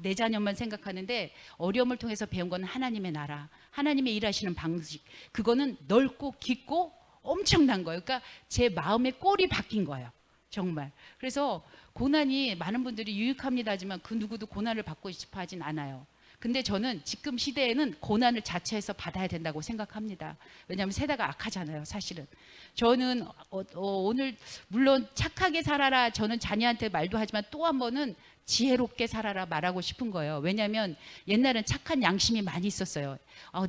내 자녀만 생각하는데 어려움을 통해서 배운 건 하나님의 나라, 하나님의 일하시는 방식. 그거는 넓고 깊고 엄청난 거예요. 그러니까 제 마음의 꼴이 바뀐 거예요. 정말. 그래서 고난이 많은 분들이 유익합니다 하지만 그 누구도 고난을 받고 싶어 하진 않아요. 근데 저는 지금 시대에는 고난을 자체해서 받아야 된다고 생각합니다. 왜냐하면 세대가 악하잖아요, 사실은. 저는 오늘 물론 착하게 살아라 저는 자녀한테 말도 하지만 또 한 번은 지혜롭게 살아라 말하고 싶은 거예요. 왜냐하면 옛날엔 착한 양심이 많이 있었어요.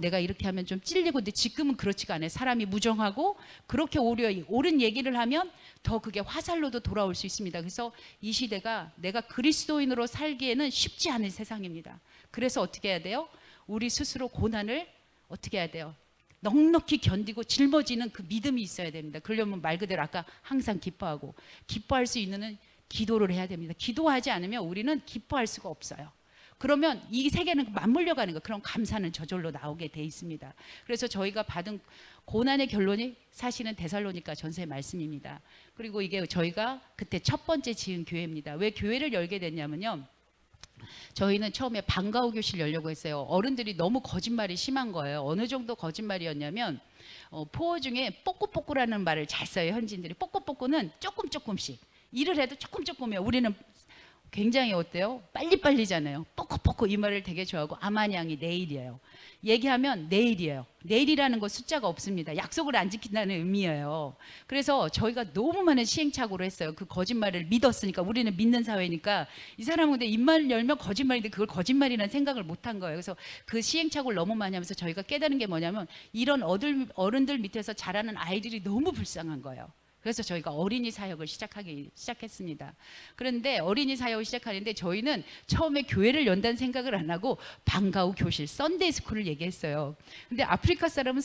내가 이렇게 하면 좀 찔리고, 근데 지금은 그렇지가 않아요. 사람이 무정하고 그렇게 옳은 얘기를 하면 더 그게 화살로도 돌아올 수 있습니다. 그래서 이 시대가 내가 그리스도인으로 살기에는 쉽지 않은 세상입니다. 그래서 어떻게 해야 돼요? 우리 스스로 고난을 어떻게 해야 돼요? 넉넉히 견디고 짊어지는 그 믿음이 있어야 됩니다. 그러려면 말 그대로 아까 항상 기뻐하고, 기뻐할 수 있는 기도를 해야 됩니다. 기도하지 않으면 우리는 기뻐할 수가 없어요. 그러면 이 세계는 맞물려 가는 거예요. 그럼 감사는 저절로 나오게 돼 있습니다. 그래서 저희가 받은 고난의 결론이 사실은 데살로니가 전서의 말씀입니다. 그리고 이게 저희가 그때 첫 번째 지은 교회입니다. 왜 교회를 열게 됐냐면요, 저희는 처음에 방과후 교실 열려고 했어요. 어른들이 너무 거짓말이 심한 거예요. 어느 정도 거짓말이었냐면 포어 중에 뽀꾸뽀꾸라는 말을 잘 써요. 현지인들이. 뽀꾸뽀꾸는 조금씩 일을 해도 조금해요. 우리는 굉장히 어때요? 빨리빨리잖아요. 뽀꾸뽀꾸 이 말을 되게 좋아하고, 아마냥이 내일이에요. 얘기하면 내일이에요. 내일이라는 거 숫자가 없습니다. 약속을 안 지킨다는 의미예요. 그래서 저희가 너무 많은 시행착오를 했어요. 그 거짓말을 믿었으니까. 우리는 믿는 사회니까. 이 사람은 근데 입만 열면 거짓말인데 그걸 거짓말이라는 생각을 못한 거예요. 그래서 그 시행착오를 너무 많이 하면서 저희가 깨달은 게 뭐냐면, 이런 어른들 밑에서 자라는 아이들이 너무 불쌍한 거예요. 그래서 저희가 어린이 사역을 시작했습니다. 그런데 어린이 사역을 시작하는데 저희는 처음에 교회를 연다는 생각을 안 하고 방과후 교실, 썬데이 스쿨을 얘기했어요. 근데 아프리카 사람은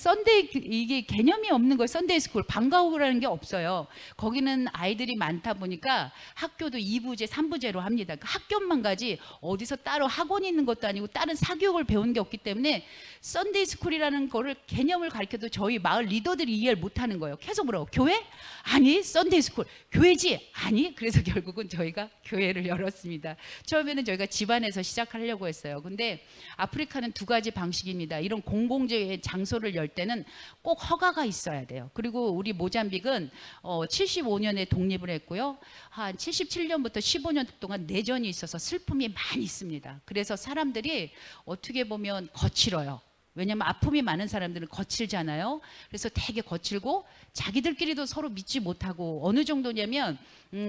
이게 개념이 없는 거예요. 썬데이 스쿨, 방과후라는 게 없어요. 거기는 아이들이 많다 보니까 학교도 2부제, 3부제로 합니다. 그 학교만 가지 어디서 따로 학원이 있는 것도 아니고 다른 사교육을 배운 게 없기 때문에 썬데이 스쿨이라는 거를 개념을 가르쳐도 저희 마을 리더들이 이해를 못하는 거예요. 계속 뭐라고? 교회? 아니, 썬데이 스쿨. 교회지? 아니. 그래서 결국은 저희가 교회를 열었습니다. 처음에는 저희가 집안에서 시작하려고 했어요. 근데 아프리카는 두 가지 방식입니다. 이런 공공적인 장소를 열 때는 꼭 허가가 있어야 돼요. 그리고 우리 모잠빅은 75년에 독립을 했고요. 한 77년부터 15년 동안 내전이 있어서 슬픔이 많이 있습니다. 그래서 사람들이 어떻게 보면 거칠어요. 왜냐하면 아픔이 많은 사람들은 거칠잖아요. 그래서 되게 거칠고 자기들끼리도 서로 믿지 못하고, 어느 정도냐면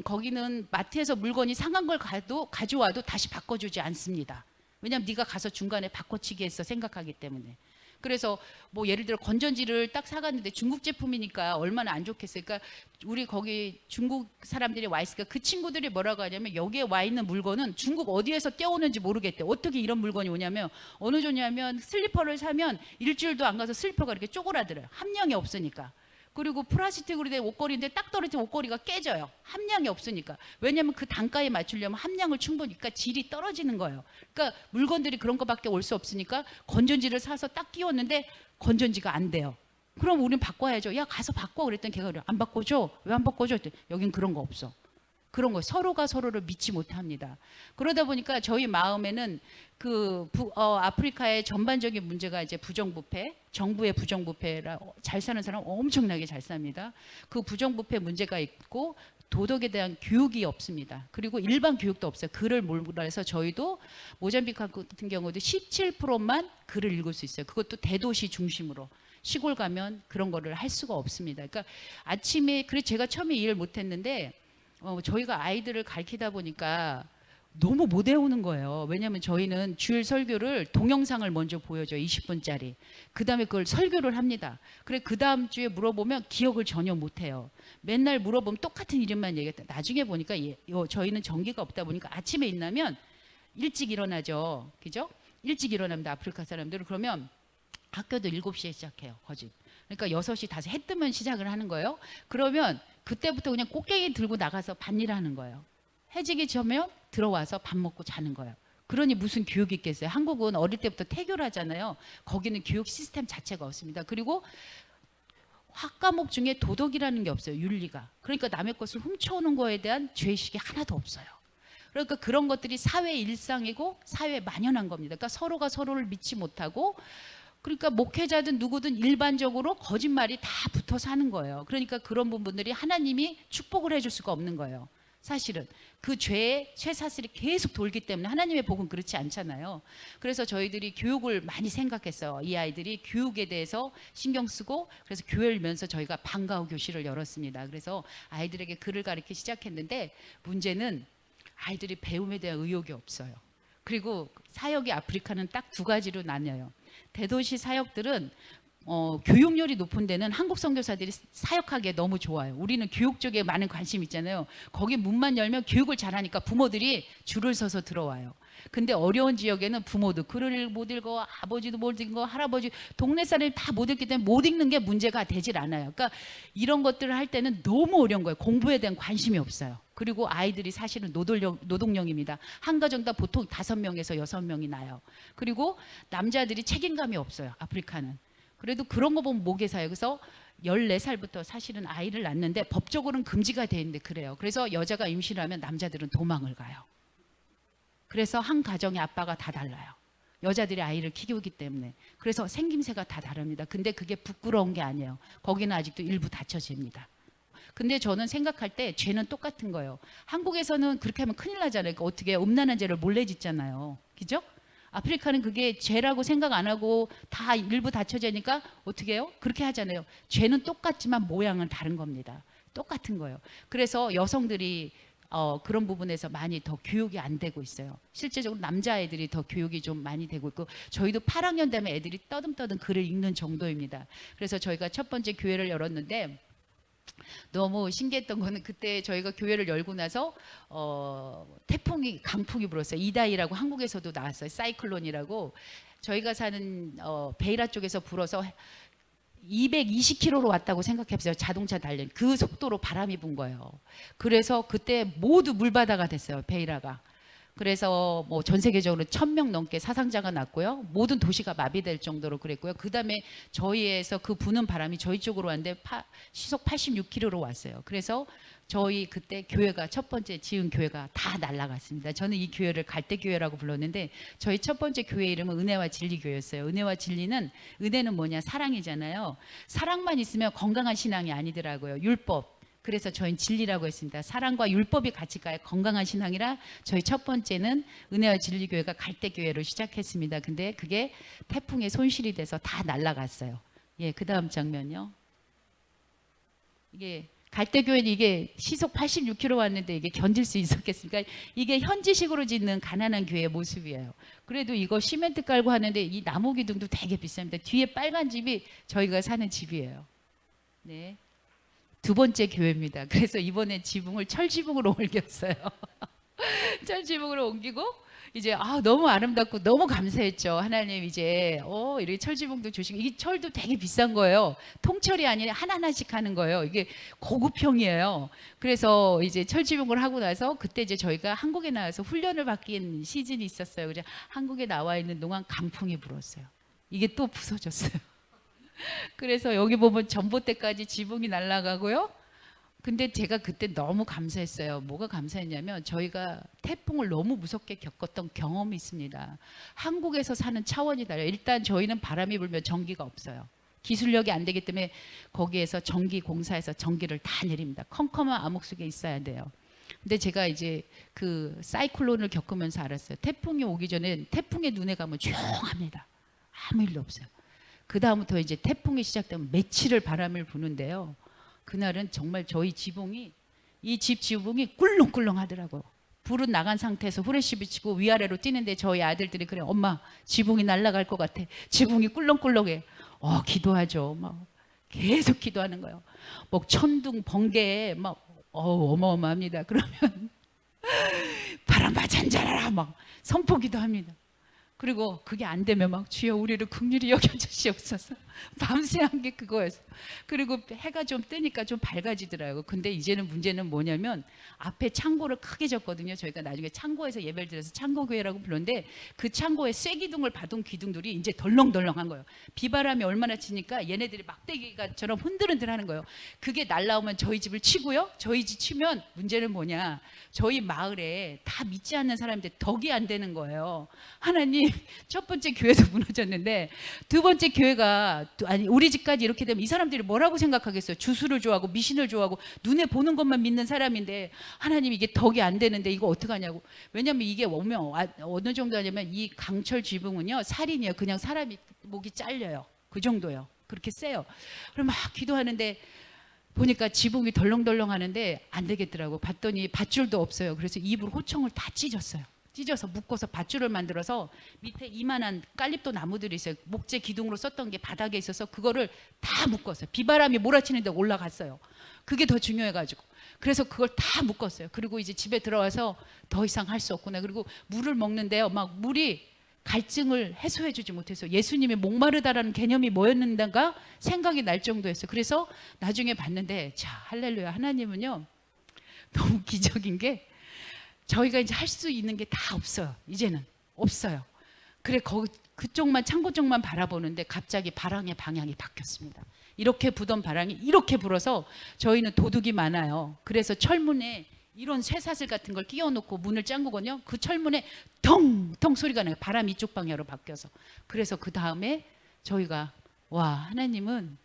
거기는 마트에서 물건이 상한 걸 가져와도 다시 바꿔주지 않습니다. 왜냐하면 네가 가서 중간에 바꿔치기 해서 생각하기 때문에. 그래서 뭐 예를 들어 건전지를 딱 사갔는데 중국 제품이니까 얼마나 안 좋겠어요. 그러니까 우리 거기 중국 사람들이 와 있으니까 그 친구들이 뭐라고 하냐면, 여기에 와 있는 물건은 중국 어디에서 떼오는지 모르겠대. 어떻게 이런 물건이 오냐면, 어느 정도냐면 슬리퍼를 사면 일주일도 안 가서 슬리퍼가 이렇게 쪼그라들어요. 함량이 없으니까. 그리고 플라스틱으로 된 옷걸이인데 딱 떨어진 옷걸이가 깨져요. 함량이 없으니까. 왜냐하면 그 단가에 맞추려면 함량을 충분히, 그러니까 질이 떨어지는 거예요. 그러니까 물건들이 그런 거밖에 올 수 없으니까 건전지를 사서 딱 끼웠는데 건전지가 안 돼요. 그럼 우리는 바꿔야죠. 야, 가서 바꿔. 그랬더니 걔가 그래, 안 바꿔줘. 왜 안 바꿔줘? 했더니 여긴 그런 거 없어. 그런 거 서로가 서로를 믿지 못합니다. 그러다 보니까 저희 마음에는 아프리카의 전반적인 문제가 이제 부정부패, 정부의 부정부패라, 잘 사는 사람 엄청나게 잘 삽니다. 그 부정부패 문제가 있고 도덕에 대한 교육이 없습니다. 그리고 일반 교육도 없어요. 글을 몰라서 저희도 모잠비크 같은 경우도 17%만 글을 읽을 수 있어요. 그것도 대도시 중심으로. 시골 가면 그런 거를 할 수가 없습니다. 그러니까 아침에, 그래 제가 처음에 이해를 못했는데 저희가 아이들을 가르치다 보니까 너무 못 외우는 거예요. 왜냐하면 저희는 주일 설교를 동영상을 먼저 보여줘요. 20분짜리. 그 다음에 그걸 설교를 합니다. 그래 그 다음 주에 물어보면 기억을 전혀 못해요. 맨날 물어보면 똑같은 이름만 얘기했다. 나중에 보니까 저희는 전기가 없다 보니까 아침에 일어나면 일찍 일어나죠. 그죠? 일찍 일어납니다. 아프리카 사람들은. 그러면 학교도 7시에 시작해요. 거짓. 그러니까 6시, 5시 해 뜨면 시작을 하는 거예요. 그러면 그때부터 그냥 꽃게기 들고 나가서 밭일 하는 거예요. 해지기 전면 들어와서 밥 먹고 자는 거예요. 그러니 무슨 교육이 있겠어요. 한국은 어릴 때부터 태교를 하잖아요. 거기는 교육 시스템 자체가 없습니다. 그리고 학과목 중에 도덕이라는 게 없어요. 윤리가. 그러니까 남의 것을 훔쳐오는 거에 대한 죄의식이 하나도 없어요. 그러니까 그런 것들이 사회 일상이고 사회에 만연한 겁니다. 그러니까 서로가 서로를 믿지 못하고, 그러니까 목회자든 누구든 일반적으로 거짓말이 다 붙어 사는 거예요. 그러니까 그런 부분들이 하나님이 축복을 해줄 수가 없는 거예요. 사실은 그 죄의 쇠사슬이 계속 돌기 때문에 하나님의 복은 그렇지 않잖아요. 그래서 저희들이 교육을 많이 생각했어요. 이 아이들이 교육에 대해서 신경 쓰고, 그래서 교회를 열면서 저희가 방과후 교실을 열었습니다. 그래서 아이들에게 글을 가르치기 시작했는데, 문제는 아이들이 배움에 대한 의욕이 없어요. 그리고 사역이 아프리카는 딱 두 가지로 나뉘어요. 대도시 사역들은 교육열이 높은 데는 한국 선교사들이 사역하기에 너무 좋아요. 우리는 교육 쪽에 많은 관심 있잖아요. 거기 문만 열면 교육을 잘하니까 부모들이 줄을 서서 들어와요. 근데 어려운 지역에는 부모도 글을 못 읽어, 아버지도 못 읽어, 할아버지, 동네 사람이 다 못 읽기 때문에 못 읽는 게 문제가 되질 않아요. 그러니까 이런 것들을 할 때는 너무 어려운 거예요. 공부에 대한 관심이 없어요. 그리고 아이들이 사실은 노동력입니다. 한 가정당 보통 5명에서 6명이 나요. 그리고 남자들이 책임감이 없어요. 아프리카는. 그래도 그런 거 보면 모계사예요. 그래서 14살부터 사실은 아이를 낳는데 법적으로는 금지가 돼 있는데 그래요. 그래서 여자가 임신을 하면 남자들은 도망을 가요. 그래서 한 가정의 아빠가 다 달라요. 여자들이 아이를 키우기 때문에. 그래서 생김새가 다 다릅니다. 근데 그게 부끄러운 게 아니에요. 거기는 아직도 일부 다쳐집니다. 근데 저는 생각할 때 죄는 똑같은 거예요. 한국에서는 그렇게 하면 큰일 나잖아요. 그러니까 어떻게 음란한 죄를 몰래 짓잖아요. 그죠? 아프리카는 그게 죄라고 생각 안 하고 다 일부 다쳐지니까 어떻게 해요? 그렇게 하잖아요. 죄는 똑같지만 모양은 다른 겁니다. 똑같은 거예요. 그래서 여성들이 그런 부분에서 많이 더 교육이 안 되고 있어요. 실제적으로 남자애들이 더 교육이 좀 많이 되고 있고, 저희도 8학년 되면 애들이 떠듬떠듬 글을 읽는 정도입니다. 그래서 저희가 첫 번째 교회를 열었는데 너무 신기했던 거는, 그때 저희가 교회를 열고 나서 강풍이 불었어요. 이다이라고 한국에서도 나왔어요. 사이클론이라고. 저희가 사는 베이라 쪽에서 불어서 220km로 왔다고 생각해보세요. 자동차 달린 그 속도로 바람이 분 거예요. 그래서 그때 모두 물바다가 됐어요. 베이라가. 그래서 뭐 전 세계적으로 1000명 넘게 사상자가 났고요. 모든 도시가 마비될 정도로 그랬고요. 그 다음에 저희에서 그 부는 바람이 저희 쪽으로 왔는데 시속 86km로 왔어요. 그래서 저희 그때 교회가 첫 번째 지은 교회가 다 날아갔습니다. 저는 이 교회를 갈대교회라고 불렀는데, 저희 첫 번째 교회 이름은 은혜와 진리교회였어요. 은혜와 진리는, 은혜는 뭐냐? 사랑이잖아요. 사랑만 있으면 건강한 신앙이 아니더라고요. 율법. 그래서 저희는 진리라고 했습니다. 사랑과 율법이 같이 가야 건강한 신앙이라 저희 첫 번째는 은혜와 진리교회가 갈대교회로 시작했습니다. 근데 그게 태풍에 손실이 돼서 다 날아갔어요. 예, 그 다음 장면요. 이게 갈대교회는 이게 시속 86km 왔는데 이게 견딜 수 있었겠습니까? 이게 현지식으로 짓는 가난한 교회의 모습이에요. 그래도 이거 시멘트 깔고 하는데 이 나무 기둥도 되게 비쌉니다. 뒤에 빨간 집이 저희가 사는 집이에요. 네. 두 번째 교회입니다. 그래서 이번에 지붕을 철지붕으로 옮겼어요. 철지붕으로 옮기고 이제 너무 아름답고 너무 감사했죠. 하나님 이제 이렇게 철지붕도 주시고, 이 철도 되게 비싼 거예요. 통철이 아니라 하나하나씩 하는 거예요. 이게 고급형이에요. 그래서 이제 철지붕을 하고 나서 그때 이제 저희가 한국에 나와서 훈련을 받긴 시즌이 있었어요. 그래서 한국에 나와 있는 동안 강풍이 불었어요. 이게 또 부서졌어요. 그래서 여기 보면 전봇대까지 지붕이 날아가고요. 근데 제가 그때 너무 감사했어요. 뭐가 감사했냐면, 저희가 태풍을 너무 무섭게 겪었던 경험이 있습니다. 한국에서 사는 차원이 달라요. 일단 저희는 바람이 불면 전기가 없어요. 기술력이 안 되기 때문에 거기에서 전기공사에서 전기를 다 내립니다. 컴컴한 암흑 속에 있어야 돼요. 근데 제가 이제 그 사이클론을 겪으면서 알았어요. 태풍이 오기 전엔 태풍의 눈에 가면 조용합니다. 아무 일도 없어요. 그 다음부터 이제 태풍이 시작되면 며칠을 바람을 부는데요. 그날은 정말 저희 지붕이, 이 집 지붕이 꿀렁꿀렁 하더라고요. 불은 나간 상태에서 후레쉬 비치고 위아래로 뛰는데 저희 아들들이 그래요. 엄마, 지붕이 날아갈 것 같아. 지붕이 꿀렁꿀렁해. 기도하죠. 막 계속 기도하는 거예요. 뭐 천둥, 번개에 막 어마어마합니다. 그러면 바람아 잔잔하라 막 선포기도 합니다. 그리고 그게 안 되면 막 주여 우리를 긍휼히 여겨주시옵소서. 밤새 한 게 그거였어요. 그리고 해가 좀 뜨니까 좀 밝아지더라고요. 근데 이제는 문제는 뭐냐면, 앞에 창고를 크게 졌거든요. 저희가 나중에 창고에서 예배를 드려서 창고교회라고 불렀는데, 그 창고에 쇠기둥을 받은 기둥들이 이제 덜렁덜렁한 거예요. 비바람이 얼마나 치니까 얘네들이 막대기가처럼 흔들흔들하는 거예요. 그게 날라오면 저희 집을 치고요. 저희 집 치면 문제는 뭐냐, 저희 마을에 다 믿지 않는 사람인데 덕이 안 되는 거예요. 하나님 하나님 첫 번째 교회도 무너졌는데 두 번째 교회가 아니 우리 집까지 이렇게 되면 이 사람들이 뭐라고 생각하겠어요? 주수를 좋아하고 미신을 좋아하고 눈에 보는 것만 믿는 사람인데 하나님 이게 덕이 안 되는데 이거 어떡하냐고. 왜냐하면 이게 오면 어느 정도 하냐면 이 강철 지붕은요 살인이에요. 그냥 사람이 목이 잘려요. 그 정도요. 그렇게 세요. 그럼 막 기도하는데 보니까 지붕이 덜렁덜렁 하는데 안 되겠더라고. 봤더니 밧줄도 없어요. 그래서 입으로 호청을 다 찢었어요. 찢어서 묶어서 밧줄을 만들어서 밑에 이만한 깔립도 나무들이 있어요. 목재 기둥으로 썼던 게 바닥에 있어서 그거를 다 묶었어요. 비바람이 몰아치는데 올라갔어요. 그게 더 중요해가지고. 그래서 그걸 다 묶었어요. 그리고 이제 집에 들어와서 더 이상 할 수 없구나. 그리고 물을 먹는데요. 막 물이 갈증을 해소해주지 못해서 예수님이 목마르다라는 개념이 뭐였는가 생각이 날 정도였어요. 그래서 나중에 봤는데 자 할렐루야 하나님은요 너무 기적인 게 저희가 이제 할 수 있는 게 다 없어요. 이제는 없어요. 그래 그쪽만 창고 쪽만 바라보는데 갑자기 바람의 방향이 바뀌었습니다. 이렇게 부던 바람이 이렇게 불어서 저희는 도둑이 많아요. 그래서 철문에 이런 쇠사슬 같은 걸 끼워놓고 문을 짠거든요. 그 철문에 덩덩 소리가 나요. 바람이 이쪽 방향으로 바뀌어서. 그래서 그 다음에 저희가 와 하나님은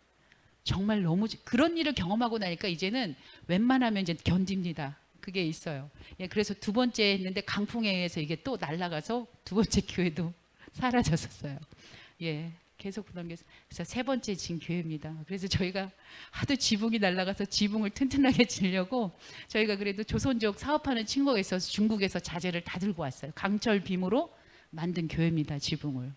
정말 너무 그런 일을 경험하고 나니까 이제는 웬만하면 이제 견딥니다. 그게 있어요. 예, 그래서 두 번째 했는데 강풍에 의해서 이게 또 날아가서 두 번째 교회도 사라졌었어요. 예. 계속 부담돼서 그래서 세 번째 진 교회입니다. 그래서 저희가 하도 지붕이 날아가서 지붕을 튼튼하게 지려고 저희가 그래도 조선족 사업하는 친구가 있어서 중국에서 자재를 다 들고 왔어요. 강철 빔으로 만든 교회입니다. 지붕을.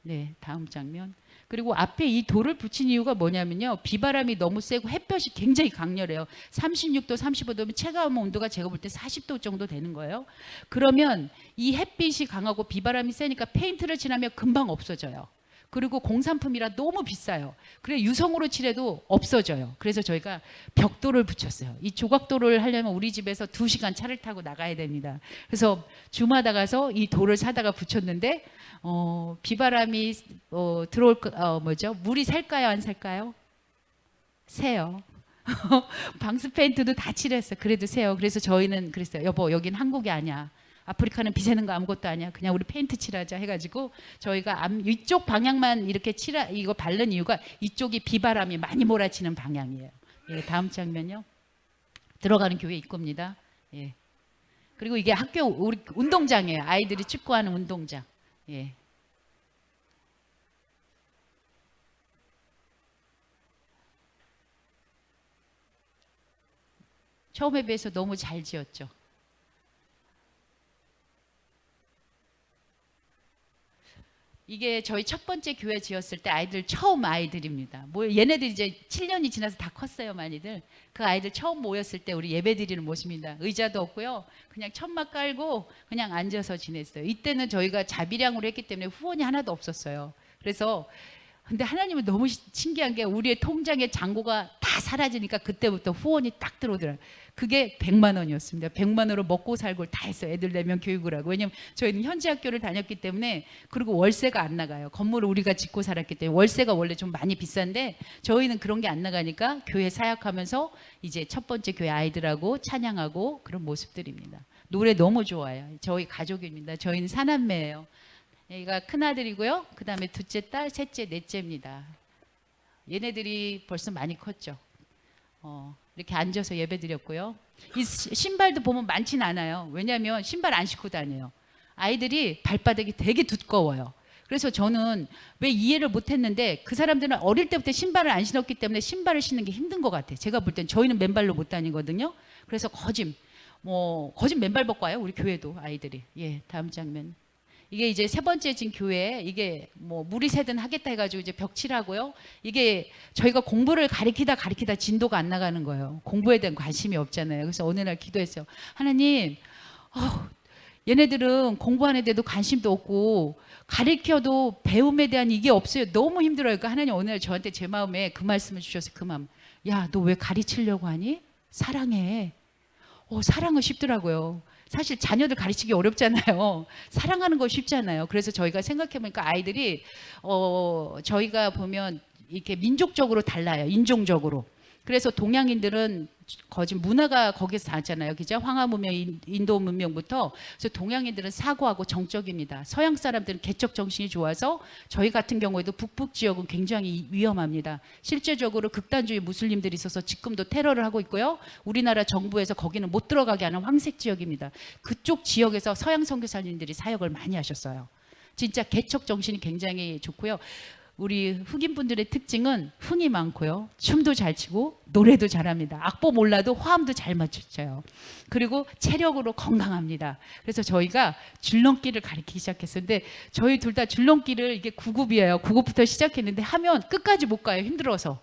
네, 다음 장면. 그리고 앞에 이 돌을 붙인 이유가 뭐냐면요. 비바람이 너무 세고 햇볕이 굉장히 강렬해요. 36도, 35도면 체감 온도가 제가 볼 때 40도 정도 되는 거예요. 그러면 이 햇빛이 강하고 비바람이 세니까 페인트를 칠하면 금방 없어져요. 그리고 공산품이라 너무 비싸요. 그래 유성으로 칠해도 없어져요. 그래서 저희가 벽돌을 붙였어요. 이 조각돌을 하려면 우리 집에서 2시간 차를 타고 나가야 됩니다. 그래서 주마다 가서 이 돌을 사다가 붙였는데 비바람이 들어올 뭐죠? 물이 셀까요? 안 셀까요? 새요. 방수 페인트도 다 칠했어요. 그래도 새요. 그래서 저희는 그랬어요. 여보 여긴 한국이 아니야. 아프리카는 비 새는 거 아무것도 아니야. 그냥 우리 페인트 칠하자 해가지고 저희가 이쪽 방향만 이렇게 이거 바른 이유가 이쪽이 비바람이 많이 몰아치는 방향이에요. 예, 다음 장면요. 들어가는 교회 입구입니다. 예. 그리고 이게 학교 우리 운동장이에요. 아이들이 축구하는 운동장. 예. 처음에 비해서 너무 잘 지었죠. 이게 저희 첫 번째 교회 지었을 때 아이들 처음 아이들입니다. 얘네들 이제 7년이 지나서 다 컸어요, 많이들. 그 아이들 처음 모였을 때 우리 예배드리는 모습입니다. 의자도 없고요. 그냥 천막 깔고 그냥 앉아서 지냈어요. 이때는 저희가 자비량으로 했기 때문에 후원이 하나도 없었어요. 그래서 근데 하나님은 너무 신기한 게 우리의 통장의 잔고가 다 사라지니까 그때부터 후원이 딱 들어오더라고요. 그게 100만 원이었습니다. 100만 원으로 먹고 살고 다 했어요. 애들 4명 교육을 하고. 왜냐면 저희는 현지 학교를 다녔기 때문에 그리고 월세가 안 나가요. 건물을 우리가 짓고 살았기 때문에 월세가 원래 좀 많이 비싼데 저희는 그런 게 안 나가니까 교회 사역하면서 이제 첫 번째 교회 아이들하고 찬양하고 그런 모습들입니다. 노래 너무 좋아요. 저희 가족입니다. 저희는 사남매예요. 얘가 큰아들이고요. 그 다음에 둘째 딸, 셋째, 넷째입니다. 얘네들이 벌써 많이 컸죠. 이렇게 앉아서 예배 드렸고요. 이 신발도 보면 많진 않아요. 왜냐하면 신발 안 신고 다녀요. 아이들이 발바닥이 되게 두꺼워요. 그래서 저는 왜 이해를 못했는데 그 사람들은 어릴 때부터 신발을 안 신었기 때문에 신발을 신는 게 힘든 것 같아요. 제가 볼 땐 저희는 맨발로 못 다니거든요. 그래서 거짐 맨발 벗고 와요. 우리 교회도 아이들이. 예, 다음 장면. 이게 이제 세 번째 진 교회, 이게 물이 새든 하겠다 해가지고 이제 벽칠하고요. 이게 저희가 공부를 가리키다 진도가 안 나가는 거예요. 공부에 대한 관심이 없잖아요. 그래서 어느 날 기도했어요. 하나님, 얘네들은 공부하는데도 관심도 없고 가리켜도 배움에 대한 이게 없어요. 너무 힘들어요. 그러니까 하나님 어느 날 저한테 제 마음에 그 말씀을 주셔서 그 마음. 야, 너 왜 가르치려고 하니? 사랑해. 사랑은 쉽더라고요. 사실 자녀들 가르치기 어렵잖아요. 사랑하는 거 쉽잖아요. 그래서 저희가 생각해보니까 아이들이 저희가 보면 이렇게 민족적으로 달라요. 인종적으로. 그래서 동양인들은 거짓 문화가 거기서 나잖아요. 그죠? 황하 문명, 인도 문명부터. 그래서 동양인들은 사고하고 정적입니다. 서양 사람들은 개척 정신이 좋아서 저희 같은 경우에도 북북 지역은 굉장히 위험합니다. 실제적으로 극단주의 무슬림들이 있어서 지금도 테러를 하고 있고요. 우리나라 정부에서 거기는 못 들어가게 하는 황색 지역입니다. 그쪽 지역에서 서양 선교사님들이 사역을 많이 하셨어요. 진짜 개척 정신이 굉장히 좋고요. 우리 흑인분들의 특징은 흥이 많고요. 춤도 잘 추고 노래도 잘합니다. 악보 몰라도 화음도 잘 맞춰요. 그리고 체력으로 건강합니다. 그래서 저희가 줄넘기를 가르치기 시작했었는데 저희 둘 다 줄넘기를 이게 9급이에요. 9급부터 시작했는데 하면 끝까지 못 가요. 힘들어서.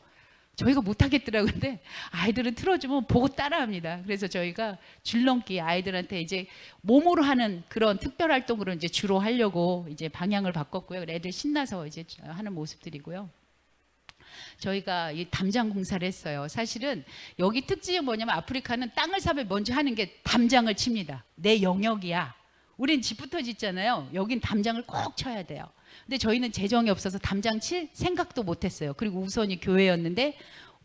저희가 못하겠더라고요. 근데 아이들은 틀어주면 보고 따라합니다. 그래서 저희가 줄넘기 아이들한테 이제 몸으로 하는 그런 특별 활동으로 이제 주로 하려고 이제 방향을 바꿨고요. 애들 신나서 이제 하는 모습들이고요. 저희가 이 담장 공사를 했어요. 사실은 여기 특징이 뭐냐면 아프리카는 땅을 사면 먼저 하는 게 담장을 칩니다. 내 영역이야. 우린 집부터 짓잖아요. 여긴 담장을 꼭 쳐야 돼요. 근데 저희는 재정이 없어서 담장 칠 생각도 못했어요. 그리고 우선이 교회였는데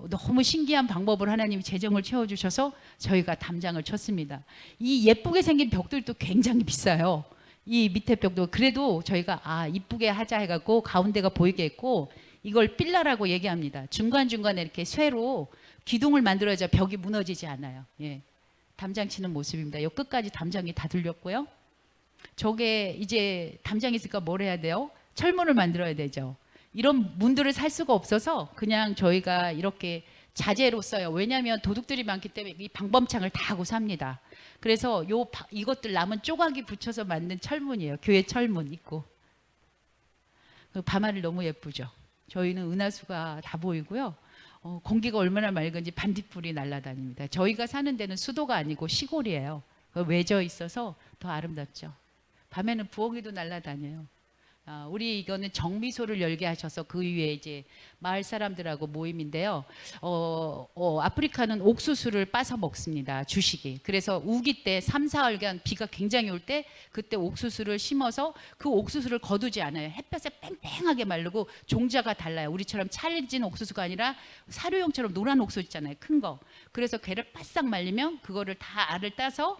너무 신기한 방법을 하나님이 재정을 채워주셔서 저희가 담장을 쳤습니다. 이 예쁘게 생긴 벽들도 굉장히 비싸요. 이 밑에 벽도 그래도 저희가 이쁘게 하자 해갖고 가운데가 보이게 했고 이걸 필라라고 얘기합니다. 중간중간에 이렇게 쇠로 기둥을 만들어야지 벽이 무너지지 않아요. 예. 담장 치는 모습입니다. 요 끝까지 담장이 다 들렸고요. 저게 이제 담장이 있으니까 뭘 해야 돼요? 철문을 만들어야 되죠. 이런 문들을 살 수가 없어서 그냥 저희가 이렇게 자재로 써요. 왜냐하면 도둑들이 많기 때문에 이 방범창을 다 하고 삽니다. 그래서 이것들 남은 조각이 붙여서 만든 철문이에요. 교회 철문 있고. 밤하늘 너무 예쁘죠. 저희는 은하수가 다 보이고요. 공기가 얼마나 맑은지 반딧불이 날아다닙니다. 저희가 사는 데는 수도가 아니고 시골이에요. 외져 있어서 더 아름답죠. 밤에는 부엉이도 날아다녀요. 우리 이거는 정미소를 열게 하셔서 그 위에 이제 마을 사람들하고 모임인데요. 아프리카는 옥수수를 빠서 먹습니다. 주식이. 그래서 우기 때 3, 4월간 비가 굉장히 올 때 그때 옥수수를 심어서 그 옥수수를 거두지 않아요. 햇볕에 뺑뺑하게 마르고 종자가 달라요. 우리처럼 찰진 옥수수가 아니라 사료용처럼 노란 옥수수 있잖아요. 큰 거. 그래서 걔를 바싹 말리면 그거를 다 알을 따서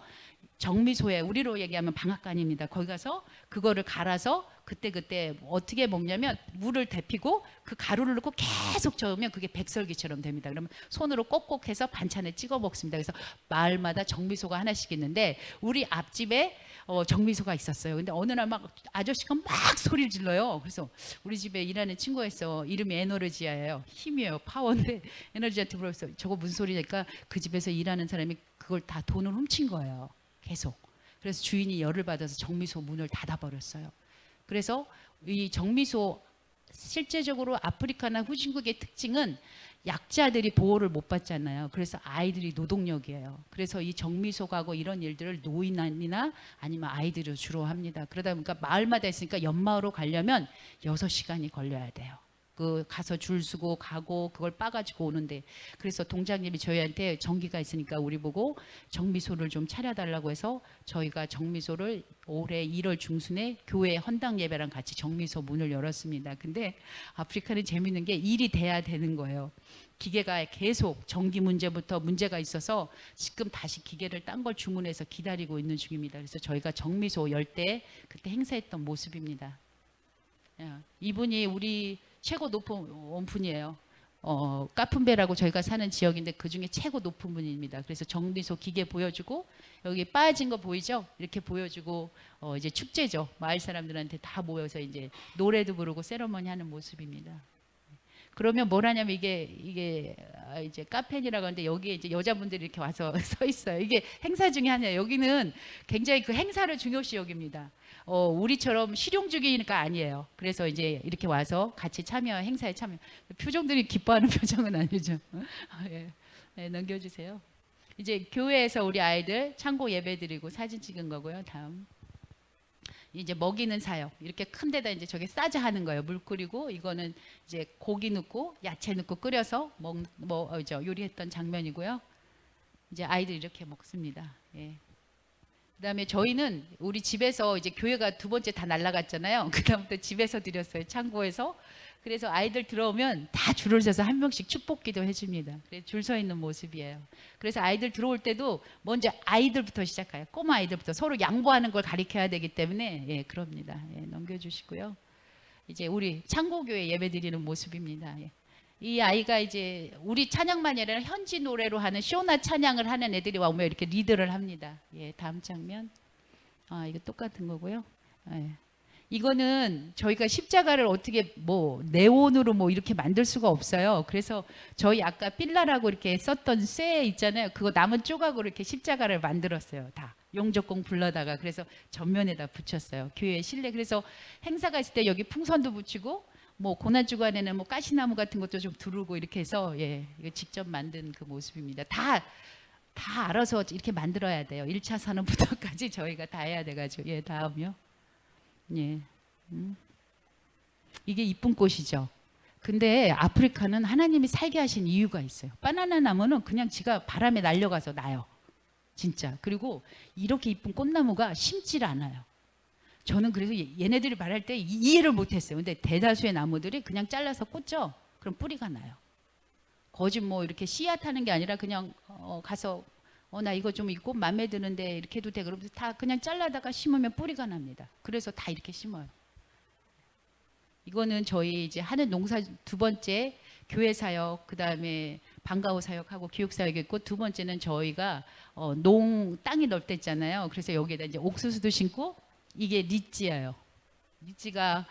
정미소에 우리로 얘기하면 방앗간입니다. 거기 가서 그거를 갈아서 그때 어떻게 먹냐면 물을 데피고 그 가루를 넣고 계속 저으면 그게 백설기처럼 됩니다. 그러면 손으로 꼭꼭 해서 반찬에 찍어 먹습니다. 그래서 마을마다 정미소가 하나씩 있는데 우리 앞집에 정미소가 있었어요. 근데 어느 날 막 아저씨가 막 소리를 질러요. 그래서 우리 집에 일하는 친구가 있어. 이름이 에너지아예요. 힘이에요. 파워인데 에너지한테 물어봤어요. 저거 무슨 소리니까 그 집에서 일하는 사람이 그걸 다 돈을 훔친 거예요. 계속. 그래서 주인이 열을 받아서 정미소 문을 닫아버렸어요. 그래서 이 정미소 실제적으로 아프리카나 후진국의 특징은 약자들이 보호를 못 받잖아요. 그래서 아이들이 노동력이에요. 그래서 이 정미소가고 이런 일들을 노인이나 아니면 아이들이 주로 합니다. 그러다 보니까 마을마다 있으니까 옆마을로 가려면 6시간이 걸려야 돼요. 그 가서 줄 서고 가고 그걸 빠가지고 오는데 그래서 동장님이 저희한테 전기가 있으니까 우리 보고 정미소를 좀 차려달라고 해서 저희가 정미소를 올해 1월 중순에 교회 헌당 예배랑 같이 정미소 문을 열었습니다. 근데 아프리카는 재밌는 게 일이 돼야 되는 거예요. 기계가 계속 전기 문제부터 문제가 있어서 지금 다시 기계를 딴 걸 주문해서 기다리고 있는 중입니다. 그래서 저희가 정미소 열 때 그때 행사했던 모습입니다. 이분이 우리 최고 높은 분이에요. 까푼베라고 저희가 사는 지역인데 그 중에 최고 높은 분입니다. 그래서 정미소 기계 보여주고 여기 빠진 거 보이죠? 이렇게 보여주고 이제 축제죠. 마을 사람들한테 다 모여서 이제 노래도 부르고 세러머니 하는 모습입니다. 그러면 뭘 하냐면 이게 이제 카페니라고 하는데 여기에 이제 여자분들이 이렇게 와서 서 있어요. 이게 행사 중에 하나예요. 여기는 굉장히 그 행사를 중요시 여깁니다. 우리처럼 실용주의니까 아니에요. 그래서 이제 이렇게 와서 같이 행사에 참여. 표정들이 기뻐하는 표정은 아니죠. 예. 네, 넘겨주세요. 이제 교회에서 우리 아이들 창고 예배 드리고 사진 찍은 거고요. 다음. 이제 먹이는 사역 이렇게 큰 데다 이제 저게 싸자 하는 거예요. 물 끓이고 이거는 이제 고기 넣고 야채 넣고 끓여서 요리했던 장면이고요. 이제 아이들 이렇게 먹습니다. 예. 그다음에 저희는 우리 집에서 이제 교회가 두 번째 다 날라갔잖아요. 그다음부터 집에서 드렸어요. 창고에서. 그래서 아이들 들어오면 다 줄을 서서 한 명씩 축복기도 해줍니다. 줄 서 있는 모습이에요. 그래서 아이들 들어올 때도 먼저 아이들부터 시작해요. 꼬마 아이들부터 서로 양보하는 걸 가르쳐야 되기 때문에 예, 그럽니다. 예, 넘겨주시고요. 이제 우리 창고교회 예배드리는 모습입니다. 예. 이 아이가 이제 우리 찬양만이 아니라 현지 노래로 하는 쇼나 찬양을 하는 애들이 오면 이렇게 리드를 합니다. 예, 다음 장면. 아, 이거 똑같은 거고요. 예. 이거는 저희가 십자가를 어떻게 뭐 네온으로 뭐 이렇게 만들 수가 없어요. 그래서 저희 아까 필라라고 이렇게 썼던 쇠 있잖아요. 그거 남은 조각으로 이렇게 십자가를 만들었어요. 다 용접공 불러다가 그래서 전면에다 붙였어요. 교회 실내. 그래서 행사가 있을 때 여기 풍선도 붙이고 뭐 고난 주간에는 뭐 가시나무 같은 것도 좀 두르고 이렇게 해서 예, 이거 직접 만든 그 모습입니다. 다 알아서 이렇게 만들어야 돼요. 1차 산업부터까지 저희가 다 해야 돼가지고 예, 다음요. 예, 이게 이쁜 꽃이죠. 근데 아프리카는 하나님이 살게 하신 이유가 있어요. 바나나 나무는 그냥 지가 바람에 날려가서 나요. 진짜. 그리고 이렇게 이쁜 꽃나무가 심질 않아요. 저는 그래서 얘네들이 말할 때 이해를 못했어요. 근데 대다수의 나무들이 그냥 잘라서 꽂죠. 그럼 뿌리가 나요. 거짓 뭐 이렇게 씨앗 하는 게 아니라 그냥 가서 나 이거 좀 이 꽃 마음에 드는데 이렇게 해도 돼. 그러면서 다 그냥 잘라다가 심으면 뿌리가 납니다. 그래서 다 이렇게 심어요. 이거는 저희 이제 하는 농사 두 번째 교회 사역, 그 다음에 방과후 사역하고 교육 사역이 있고 두 번째는 저희가 땅이 넓댔잖아요. 그래서 여기에다 이제 옥수수도 심고 이게 리찌예요. 리찌가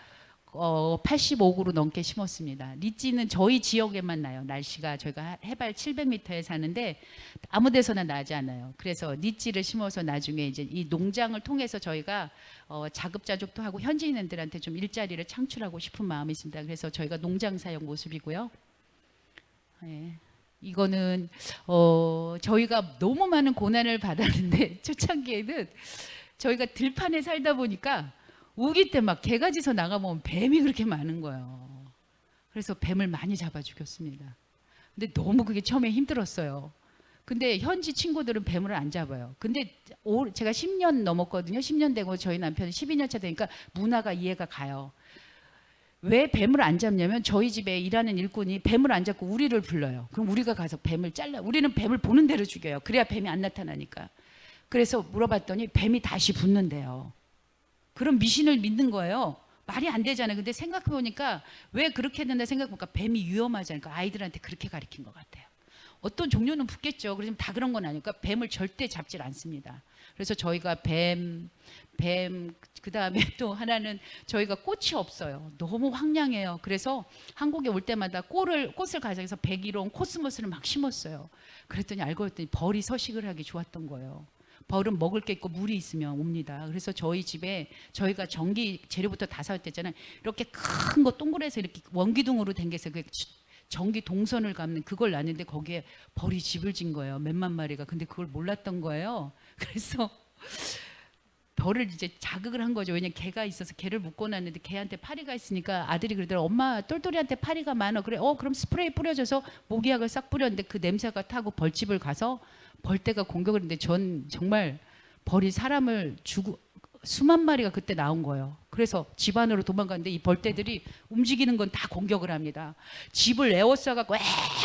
85그루 넘게 심었습니다. 리찌는 저희 지역에만 나요. 날씨가 저희가 해발 700m에 사는데 아무 데서나 나지 않아요. 그래서 리찌를 심어서 나중에 이제 이 농장을 통해서 저희가 자급자족도 하고 현지인들한테 좀 일자리를 창출하고 싶은 마음이 있습니다. 그래서 저희가 농장 사역 모습이고요. 예. 이거는 저희가 너무 많은 고난을 받았는데 초창기에는 저희가 들판에 살다 보니까 우기 때 막 개가지서 나가보면 뱀이 그렇게 많은 거예요. 그래서 뱀을 많이 잡아 죽였습니다. 근데 너무 그게 처음에 힘들었어요. 근데 현지 친구들은 뱀을 안 잡아요. 근데 제가 10년 넘었거든요. 10년 되고 저희 남편은 12년 차 되니까 문화가 이해가 가요. 왜 뱀을 안 잡냐면 저희 집에 일하는 일꾼이 뱀을 안 잡고 우리를 불러요. 그럼 우리가 가서 뱀을 잘라. 우리는 뱀을 보는 대로 죽여요. 그래야 뱀이 안 나타나니까. 그래서 물어봤더니 뱀이 다시 붙는데요. 그런 미신을 믿는 거예요. 말이 안 되잖아요. 근데 생각해보니까 왜 그렇게 된다 생각해보니까 뱀이 위험하지 않으니까 아이들한테 그렇게 가르친 것 같아요. 어떤 종류는 붙겠죠. 그러지만 다 그런 건 아니니까 뱀을 절대 잡질 않습니다. 그래서 저희가 뱀 그 다음에 또 하나는 저희가 꽃이 없어요. 너무 황량해요. 그래서 한국에 올 때마다 꽃을 가져서 백일홍, 코스모스를 막 심었어요. 그랬더니 알고 봤더니 벌이 서식을 하기 좋았던 거예요. 벌은 먹을 게 있고 물이 있으면 옵니다. 그래서 저희 집에 저희가 전기 재료부터 다 사왔댔잖아요. 이렇게 큰 거 동그래서 이렇게 원기둥으로 댕겨서 그 전기 동선을 감는 그걸 놨는데 거기에 벌이 집을 진 거예요. 몇만 마리가. 근데 그걸 몰랐던 거예요. 그래서 벌을 이제 자극을 한 거죠. 왜냐면 개가 있어서 개를 묶어놨는데 개한테 파리가 있으니까 아들이 그러더라고요. 엄마 똘똘이한테 파리가 많아. 그래. 그럼 스프레이 뿌려줘서 모기약을 싹 뿌렸는데 그 냄새가 타고 벌집을 가서 벌떼가 공격을 했는데 전 정말 벌이 사람을 죽고 수만 마리가 그때 나온 거예요. 그래서 집 안으로 도망갔는데 이 벌떼들이 움직이는 건 다 공격을 합니다. 집을 에워싸갖고 엥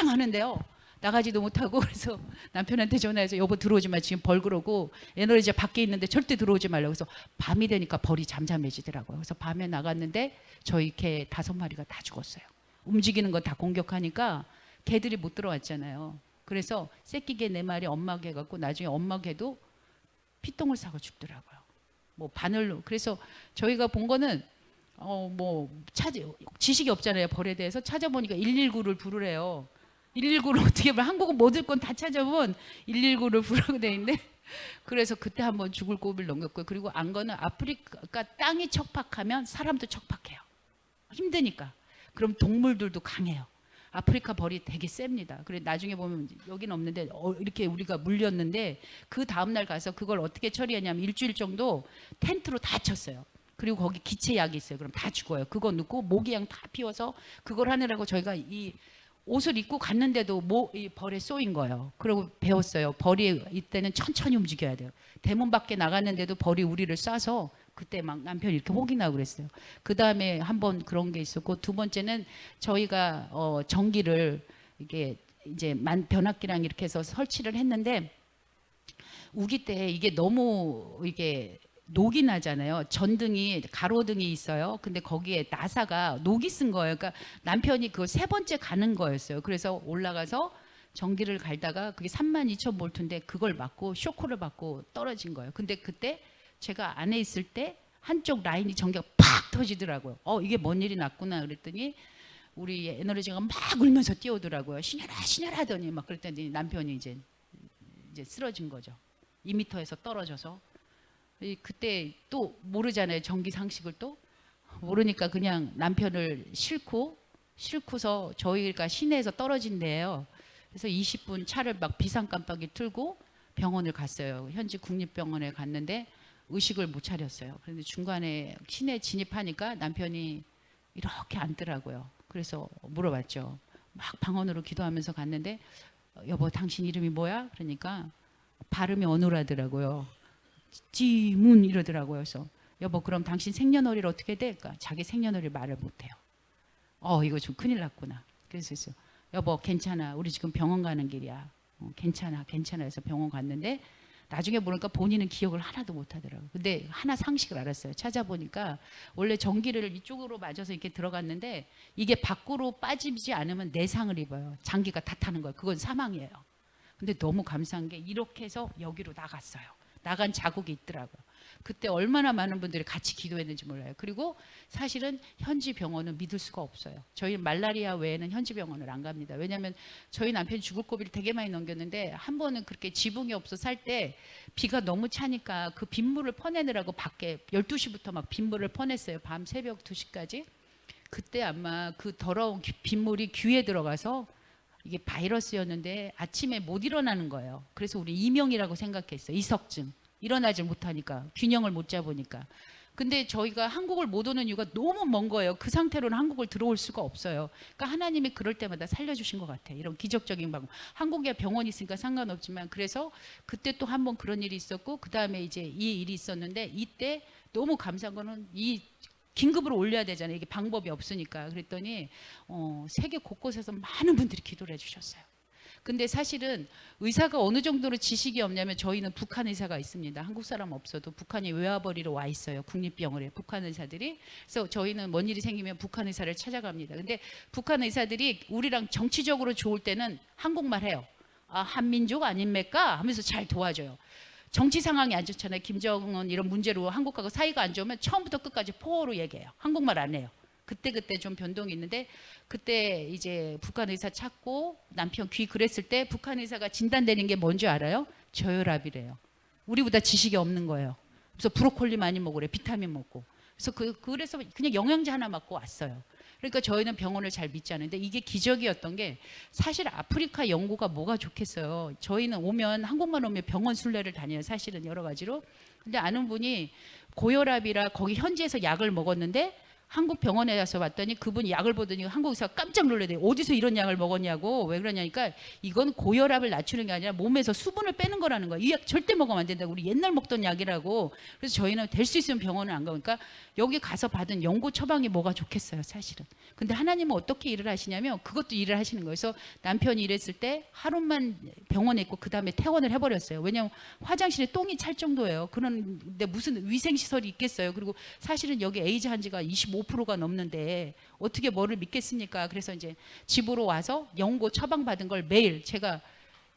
하는데요. 나가지도 못하고 그래서 남편한테 전화해서 여보 들어오지 마. 지금 벌 그러고 에너지 밖에 있는데 절대 들어오지 말라고. 그래서 밤이 되니까 벌이 잠잠해지더라고요. 그래서 밤에 나갔는데 저희 개 5마리가 다 죽었어요. 움직이는 거 다 공격하니까 개들이 못 들어왔잖아요. 그래서 새끼 개 4마리 엄마 개 갖고 나중에 엄마 개도 피똥을 싸고 죽더라고요. 뭐 바늘로. 그래서 저희가 본 거는 지식이 없잖아요. 벌에 대해서 찾아보니까 119를 부르래요. 119를 어떻게 보면 한국은 모든 건 다 찾아보면 119를 부르게 돼 있는데 그래서 그때 한번 죽을 고비를 넘겼고요. 그리고 안 거는 아프리카 땅이 척박하면 사람도 척박해요. 힘드니까. 그럼 동물들도 강해요. 아프리카 벌이 되게 셉니다. 그래 나중에 보면 여기는 없는데 이렇게 우리가 물렸는데 그 다음날 가서 그걸 어떻게 처리하냐면 일주일 정도 텐트로 다 쳤어요. 그리고 거기 기체약이 있어요. 그럼 다 죽어요. 그거 넣고 모기향 다 피워서 그걸 하느라고 저희가 이 옷을 입고 갔는데도 이 벌에 쏘인 거예요. 그리고 배웠어요. 벌이 이때는 천천히 움직여야 돼요. 대문 밖에 나갔는데도 벌이 우리를 쏴서 그때 막 남편이 이렇게 혹이 나고 그랬어요. 그 다음에 한번 그런 게 있었고, 두 번째는 저희가 전기를 이게 이제 변압기랑 이렇게 해서 설치를 했는데, 우기 때 이게 너무 이게 녹이 나잖아요. 전등이 가로등이 있어요. 근데 거기에 나사가 녹이 쓴 거예요. 그러니까 남편이 그 세 번째 가는 거였어요. 그래서 올라가서 전기를 갈다가 그게 32,000볼트인데 그걸 맞고 쇼크를 받고 떨어진 거예요. 근데 그때 제가 안에 있을 때 한쪽 라인이 전기가 팍 터지더라고요. 이게 뭔 일이 났구나 그랬더니 우리 에너지가 막 울면서 뛰어오더라고요. 신혈아 신혈아 하더니 막 그랬더니 남편이 이제 쓰러진 거죠. 2m에서 떨어져서. 그때 또 모르잖아요. 전기 상식을 또 모르니까 그냥 남편을 싣고서 저희가 시내에서 떨어진대요. 그래서 20분 차를 막 비상깜빡이 틀고 병원을 갔어요. 현지 국립병원에 갔는데 의식을 못 차렸어요. 그런데 중간에 시내 진입하니까 남편이 이렇게 앉더라고요. 그래서 물어봤죠. 막 방언으로 기도하면서 갔는데 여보 당신 이름이 뭐야? 그러니까 발음이 어눌하더라고요. 지문 이러더라고요. 그래서 여보 그럼 당신 생년월일 어떻게 돼? 그러니까 자기 생년월일 말을 못해요. 이거 좀 큰일 났구나. 그래서 여보 괜찮아. 우리 지금 병원 가는 길이야. 괜찮아 해서 병원 갔는데 나중에 보니까 본인은 기억을 하나도 못하더라고요. 근데 하나 상식을 알았어요. 찾아보니까 원래 전기를 이쪽으로 맞아서 이렇게 들어갔는데 이게 밖으로 빠지지 않으면 내상을 입어요. 장기가 다 타는 거예요. 그건 사망이에요. 근데 너무 감사한 게 이렇게 해서 여기로 나갔어요. 나간 자국이 있더라고요. 그때 얼마나 많은 분들이 같이 기도했는지 몰라요. 그리고 사실은 현지 병원은 믿을 수가 없어요. 저희는 말라리아 외에는 현지 병원을 안 갑니다. 왜냐하면 저희 남편이 죽을 고비를 되게 많이 넘겼는데 한 번은 그렇게 지붕이 없어 살 때 비가 너무 차니까 그 빗물을 퍼내느라고 밖에 12시부터 막 빗물을 퍼냈어요. 밤 새벽 2시까지. 그때 아마 그 더러운 빗물이 귀에 들어가서 이게 바이러스였는데 아침에 못 일어나는 거예요. 그래서 우리 이명이라고 생각했어요. 이석증. 일어나질 못하니까 균형을 못 잡으니까. 근데 저희가 한국을 못 오는 이유가 너무 먼 거예요. 그 상태로는 한국을 들어올 수가 없어요. 그러니까 하나님이 그럴 때마다 살려주신 것 같아요. 이런 기적적인 방법. 한국에 병원이 있으니까 상관없지만 그래서 그때 또 한 번 그런 일이 있었고 그 다음에 이제 이 일이 있었는데 이때 너무 감사한 거는 이 긴급으로 올려야 되잖아요. 이게 방법이 없으니까. 그랬더니 세계 곳곳에서 많은 분들이 기도를 해주셨어요. 근데 사실은 의사가 어느 정도로 지식이 없냐면 저희는 북한 의사가 있습니다. 한국 사람 없어도 북한이 외화벌이로 와 있어요. 국립병원에 북한 의사들이. 그래서 저희는 뭔 일이 생기면 북한 의사를 찾아갑니다. 근데 북한 의사들이 우리랑 정치적으로 좋을 때는 한국말 해요. 한민족 아닙니까? 하면서 잘 도와줘요. 정치 상황이 안 좋잖아요. 김정은 이런 문제로 한국하고 사이가 안 좋으면 처음부터 끝까지 포어로 얘기해요. 한국말 안 해요. 그때 좀 변동이 있는데 그때 이제 북한 의사 찾고 남편 귀 그랬을 때 북한 의사가 진단되는 게 뭔지 알아요? 저혈압이래요. 우리보다 지식이 없는 거예요. 그래서 브로콜리 많이 먹으래. 비타민 먹고. 그래서 그래서 그냥 영양제 하나 맞고 왔어요. 그러니까 저희는 병원을 잘 믿지 않는데 이게 기적이었던 게 사실 아프리카 연고가 뭐가 좋겠어요. 저희는 한국만 오면 병원 순례를 다녀요. 사실은 여러 가지로. 근데 아는 분이 고혈압이라 거기 현지에서 약을 먹었는데 한국 병원에 가서 봤더니 그분이 약을 보더니 한국 의사가 깜짝 놀래대요. 어디서 이런 약을 먹었냐고. 왜 그러냐니까 이건 고혈압을 낮추는 게 아니라 몸에서 수분을 빼는 거라는 거야. 이 약 절대 먹으면 안 된다고. 우리 옛날 먹던 약이라고. 그래서 저희는 될 수 있으면 병원을 안 가니까 여기 가서 받은 연고 처방이 뭐가 좋겠어요. 사실은. 근데 하나님은 어떻게 일을 하시냐면 그것도 일을 하시는 거예요. 그래서 남편이 일했을 때 하루만 병원에 있고 그 다음에 퇴원을 해버렸어요. 왜냐하면 화장실에 똥이 찰 정도예요. 그런데 무슨 위생시설이 있겠어요. 그리고 사실은 여기 에이즈 한지가 25%가 넘는데 어떻게 뭐를 믿겠습니까? 그래서 이제 집으로 와서 연고 처방받은 걸 매일 제가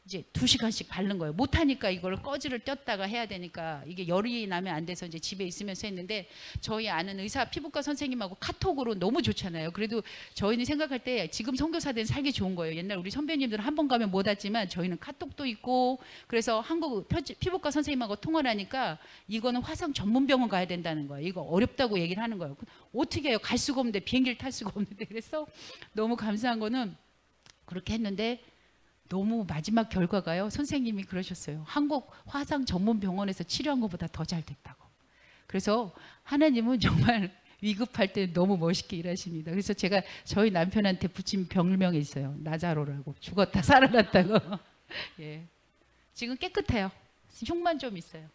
이제 2시간씩 바른 거예요. 못하니까 이걸 꺼지를 뗐다가 해야 되니까 이게 열이 나면 안 돼서 이제 집에 있으면서 했는데 저희 아는 의사 피부과 선생님하고 카톡으로 너무 좋잖아요. 그래도 저희는 생각할 때 지금 선교사들은 살기 좋은 거예요. 옛날 우리 선배님들은 한 번 가면 못 왔지만 저희는 카톡도 있고 그래서 한국 피부과 선생님하고 통화를 하니까 이거는 화상 전문병원 가야 된다는 거예요. 이거 어렵다고 얘기를 하는 거예요. 어떻게 해요? 갈 수가 없는데 비행기를 탈 수가 없는데 그래서 너무 감사한 거는 그렇게 했는데 너무 마지막 결과가요. 선생님이 그러셨어요. 한국 화상 전문 병원에서 치료한 것보다 더 잘 됐다고. 그래서 하나님은 정말 위급할 때 너무 멋있게 일하십니다. 그래서 제가 저희 남편한테 붙인 병명이 있어요. 나자로라고. 죽었다 살아났다고. 예. 지금 깨끗해요. 흉만 좀 있어요.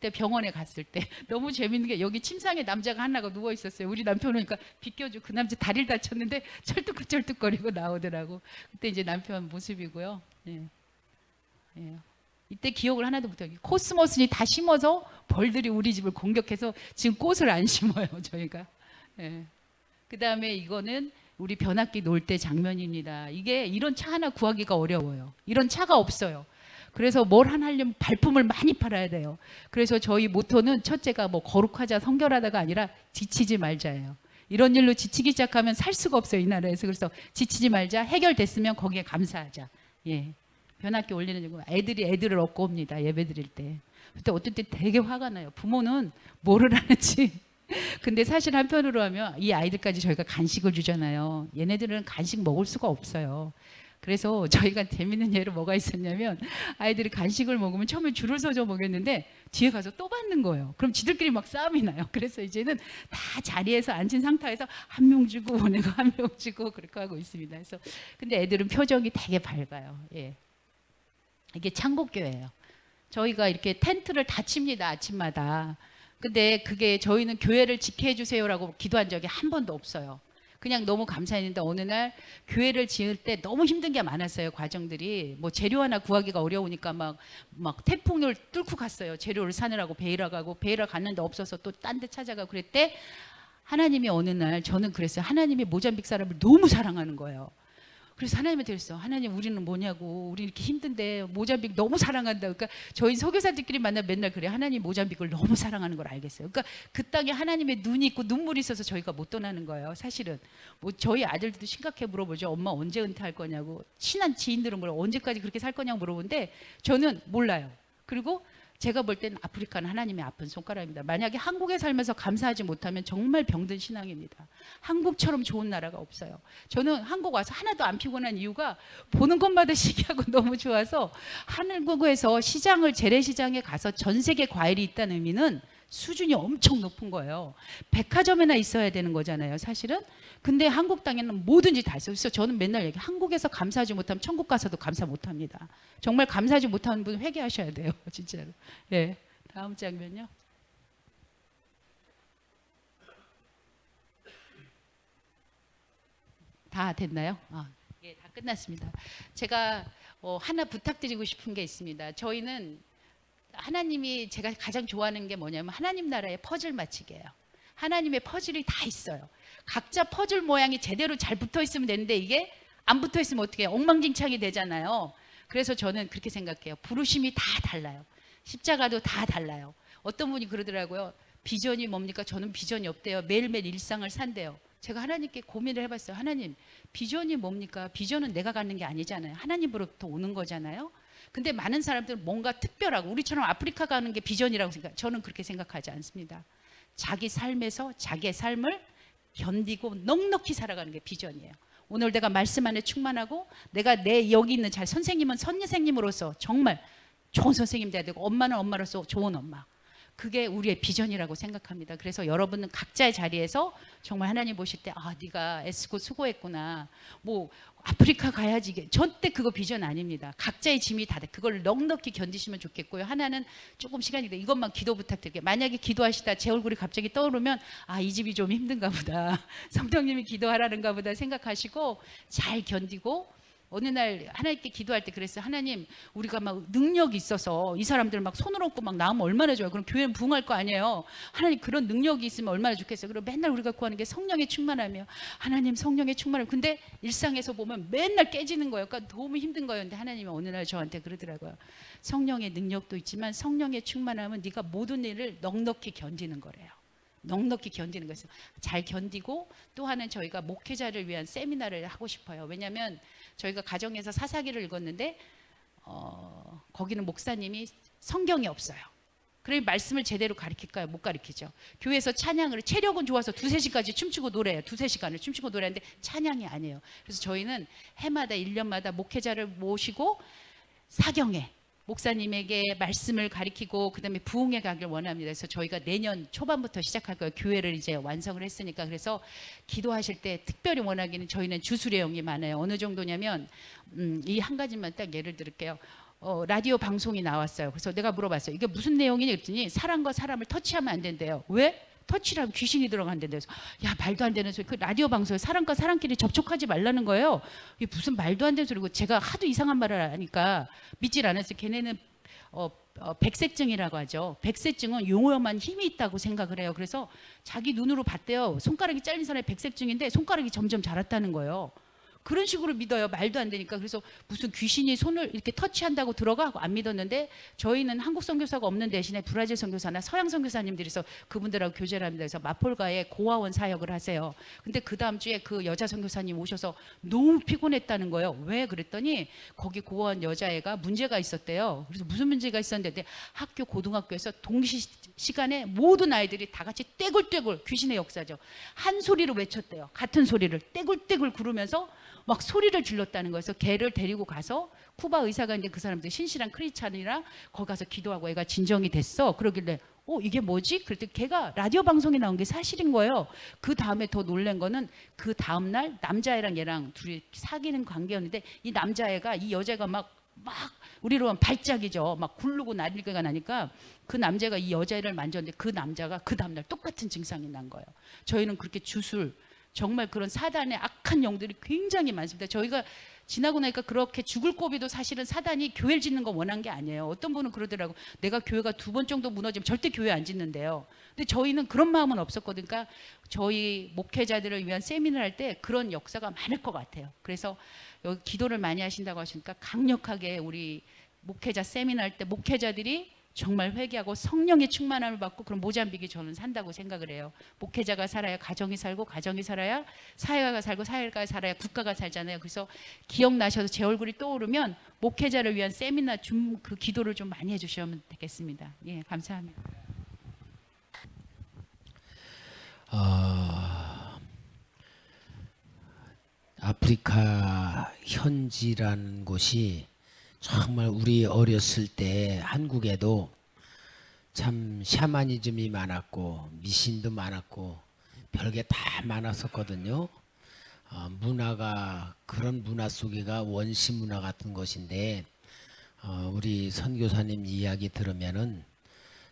그때 병원에 갔을 때 너무 재밌는 게 여기 침상에 남자가 하나가 누워 있었어요. 우리 남편 오니까 비껴주고 그 남자 다리를 다쳤는데 철뚝철뚝거리고 나오더라고. 그때 이제 남편 모습이고요. 예. 예. 이때 기억을 하나도 못해요. 코스모스니 다 심어서 벌들이 우리 집을 공격해서 지금 꽃을 안 심어요, 저희가. 예. 그 다음에 이거는 우리 변압기 놓을 때 장면입니다. 이게 이런 차 하나 구하기가 어려워요. 이런 차가 없어요. 그래서 뭘 하나 하려면 발품을 많이 팔아야 돼요. 그래서 저희 모토는 첫째가 뭐 거룩하자 성결하다가 아니라 지치지 말자예요. 이런 일로 지치기 시작하면 살 수가 없어요, 이 나라에서. 그래서 지치지 말자, 해결됐으면 거기에 감사하자. 예. 변압기 올리는 거 애들을 얻고 옵니다. 예배 드릴 때. 그때 어떨 때 되게 화가 나요. 부모는 뭐를 하는지. 근데 사실 한편으로 하면 이 아이들까지 저희가 간식을 주잖아요. 얘네들은 간식 먹을 수가 없어요. 그래서 저희가 재밌는 예로 뭐가 있었냐면 아이들이 간식을 먹으면 처음에 줄을 서서 먹였는데 뒤에 가서 또 받는 거예요. 그럼 지들끼리 막 싸움이 나요. 그래서 이제는 다 자리에서 앉은 상태에서 한 명 주고 보내고 한 명 주고 그렇게 하고 있습니다. 그래서 근데 애들은 표정이 되게 밝아요. 예. 이게 창곡교회예요. 저희가 이렇게 텐트를 다 칩니다. 아침마다. 근데 그게 저희는 교회를 지켜해 주세요라고 기도한 적이 한 번도 없어요. 그냥 너무 감사했는데 어느 날 교회를 지을 때 너무 힘든 게 많았어요. 과정들이 뭐 재료 하나 구하기가 어려우니까 막 태풍을 뚫고 갔어요. 재료를 사느라고 베이라 가고 베이라 갔는데 없어서 또 딴 데 찾아가고 그랬대. 하나님이 어느 날 저는 그랬어요. 하나님이 모잠빅 사람을 너무 사랑하는 거예요. 그래서 하나님한테 그랬어. 하나님 우리는 뭐냐고. 우리 이렇게 힘든데 모잠빅 너무 사랑한다. 그러니까 저희 선교사들끼리 만나 맨날 그래. 하나님 모잠빅을 너무 사랑하는 걸 알겠어요. 그러니까 그 땅에 하나님의 눈이 있고 눈물이 있어서 저희가 못 떠나는 거예요. 사실은 뭐 저희 아들들도 심각해 물어보죠. 엄마 언제 은퇴할 거냐고. 친한 지인들은 물어 언제까지 그렇게 살 거냐고 물어보는데 저는 몰라요. 그리고 제가 볼 때는 아프리카는 하나님의 아픈 손가락입니다. 만약에 한국에 살면서 감사하지 못하면 정말 병든 신앙입니다. 한국처럼 좋은 나라가 없어요. 저는 한국 와서 하나도 안 피곤한 이유가 보는 것마다 신기하고 너무 좋아서 한국에서 재래시장에 가서 전 세계 과일이 있다는 의미는 수준이 엄청 높은 거예요. 백화점에나 있어야 되는 거잖아요, 사실은. 근데 한국 땅에는 뭐든지 다 있어요. 그래서 저는 맨날 얘기 한국에서 감사하지 못하면 천국 가서도 감사 못합니다. 정말 감사하지 못하는 분은 회개하셔야 돼요, 진짜로. 예, 다음 장면요. 다 됐나요? 예, 다 끝났습니다. 제가 하나 부탁드리고 싶은 게 있습니다. 저희는 하나님이 제가 가장 좋아하는 게 뭐냐면 하나님 나라의 퍼즐 맞추기예요. 하나님의 퍼즐이 다 있어요. 각자 퍼즐 모양이 제대로 잘 붙어 있으면 되는데 이게 안 붙어 있으면 어떻게 해요? 엉망진창이 되잖아요. 그래서 저는 그렇게 생각해요. 부르심이 다 달라요. 십자가도 다 달라요. 어떤 분이 그러더라고요. 비전이 뭡니까? 저는 비전이 없대요. 매일매일 일상을 산대요. 제가 하나님께 고민을 해봤어요. 하나님, 비전이 뭡니까? 비전은 내가 갖는 게 아니잖아요. 하나님으로부터 오는 거잖아요. 근데 많은 사람들은 뭔가 특별하고 우리처럼 아프리카 가는 게 비전이라고 생각. 저는 그렇게 생각하지 않습니다. 자기 삶에서 자기의 삶을 견디고 넉넉히 살아가는 게 비전이에요. 오늘 내가 말씀 안에 충만하고 내가 여기 있는 선생님은 선생님으로서 정말 좋은 선생님 돼야 되고 엄마는 엄마로서 좋은 엄마. 그게 우리의 비전이라고 생각합니다. 그래서 여러분은 각자의 자리에서 정말 하나님 보실 때 네가 애쓰고 수고했구나. 뭐 아프리카 가야지. 절대 그거 비전 아닙니다. 각자의 짐이 다 돼. 그걸 넉넉히 견디시면 좋겠고요. 하나는 조금 시간이 돼. 이것만 기도 부탁드릴게요. 만약에 기도하시다 제 얼굴이 갑자기 떠오르면 이 집이 좀 힘든가 보다. 성령님이 기도하라는가 보다 생각하시고 잘 견디고 어느 날 하나님께 기도할 때 그랬어요. 하나님, 우리가 막 능력이 있어서 이 사람들 막 손을 얹고 막 나오면 얼마나 좋아요. 그럼 교회는 부흥할 거 아니에요. 하나님 그런 능력이 있으면 얼마나 좋겠어요. 그리고 맨날 우리가 구하는 게 성령의 충만함이에요. 하나님 성령의 충만함. 근데 일상에서 보면 맨날 깨지는 거예요. 그러니까 너무 힘든 거예요. 근데 하나님이 어느 날 저한테 그러더라고요. 성령의 능력도 있지만 성령의 충만함은 네가 모든 일을 넉넉히 견디는 거래요. 넉넉히 견디는 것을 잘 견디고 또 하나는 저희가 목회자를 위한 세미나를 하고 싶어요. 왜냐하면 저희가 가정에서 사사기를 읽었는데 거기는 목사님이 성경이 없어요. 그래서 말씀을 제대로 가르칠까요? 못 가르치죠. 교회에서 찬양을 체력은 좋아서 2-3시까지 춤추고 노래해요. 2-3시간을 춤추고 노래하는데 찬양이 아니에요. 그래서 저희는 해마다 1년마다 목회자를 모시고 사경에 목사님에게 말씀을 가리키고 그다음에 부흥에 가길 원합니다. 그래서 저희가 내년 초반부터 시작할 거예요. 교회를 이제 완성을 했으니까. 그래서 기도하실 때 특별히 원하기는 저희는 주수례형이 많아요. 어느 정도냐면 이 한 가지만 딱 예를 들을게요. 라디오 방송이 나왔어요. 그래서 내가 물어봤어요. 이게 무슨 내용이냐 그랬더니 사람과 사람을 터치하면 안 된대요. 왜? 터치를 하면 귀신이 들어간다는데, 야 말도 안 되는 소리. 그 라디오 방송에 사람과 사람끼리 접촉하지 말라는 거예요. 이게 무슨 말도 안 되는 소리고, 제가 하도 이상한 말을 하니까 믿질 않았어요. 걔네는 백색증이라고 하죠. 백색증은 용어만 힘이 있다고 생각을 해요. 그래서 자기 눈으로 봤대요. 손가락이 잘린 사람이 백색증인데 손가락이 점점 자랐다는 거예요. 그런 식으로 믿어요. 말도 안 되니까. 그래서 무슨 귀신이 손을 이렇게 터치한다고 들어가고 안 믿었는데, 저희는 한국 선교사가 없는 대신에 브라질 선교사나 서양 선교사님들이서 그분들하고 교제를 합니다. 그래서 마폴가에 고아원 사역을 하세요. 근데 그 다음 주에 그 여자 선교사님 오셔서 너무 피곤했다는 거예요. 왜 그랬더니 거기 고아원 여자애가 문제가 있었대요. 그래서 무슨 문제가 있었는데, 학교 고등학교에서 동시간에 모든 아이들이 다 같이 떼굴떼굴, 귀신의 역사죠, 한 소리로 외쳤대요. 같은 소리를 떼굴떼굴 구르면서 막 소리를 질렀다는 거예요. 그래서 걔를 데리고 가서 쿠바 의사가 이제 그 사람들 신실한 크리스찬이랑 거기 가서 기도하고 애가 진정이 됐어. 그러길래 이게 뭐지? 그랬더니 걔가 라디오 방송에 나온 게 사실인 거예요. 그 다음에 더 놀란 거는, 그 다음날 남자애랑 얘랑 둘이 사귀는 관계였는데, 이 남자애가 이 여자가 막 우리로 하면 발작이죠. 막 굴르고 난리가 나니까 그 남자가 이 여자애를 만졌는데 그 남자가 그 다음날 똑같은 증상이 난 거예요. 저희는 그렇게 주술, 정말 그런 사단의 악한 영들이 굉장히 많습니다. 저희가 지나고 나니까 그렇게 죽을 고비도 사실은 사단이 교회를 짓는 거 원한 게 아니에요. 어떤 분은 그러더라고. 내가 교회가 2번 정도 무너지면 절대 교회 안 짓는데요. 근데 저희는 그런 마음은 없었거든요. 그러니까 저희 목회자들을 위한 세미나를 할 때 그런 역사가 많을 것 같아요. 그래서 여기 기도를 많이 하신다고 하시니까 강력하게 우리 목회자 세미나 할 때 목회자들이 정말 회개하고 성령의 충만함을 받고, 그런 모잠비기 저는 산다고 생각을 해요. 목회자가 살아야 가정이 살고, 가정이 살아야 사회가 살고, 사회가 살아야 국가가 살잖아요. 그래서 기억나셔서 제 얼굴이 떠오르면 목회자를 위한 세미나 그 기도를 좀 많이 해주시면 되겠습니다. 예, 감사합니다. 아프리카 현지라는 곳이 정말 우리 어렸을 때 한국에도 참 샤머니즘이 많았고 미신도 많았고 별게 다 많았었거든요. 문화가, 그런 문화 속에가 원시 문화 같은 것인데, 우리 선교사님 이야기 들으면은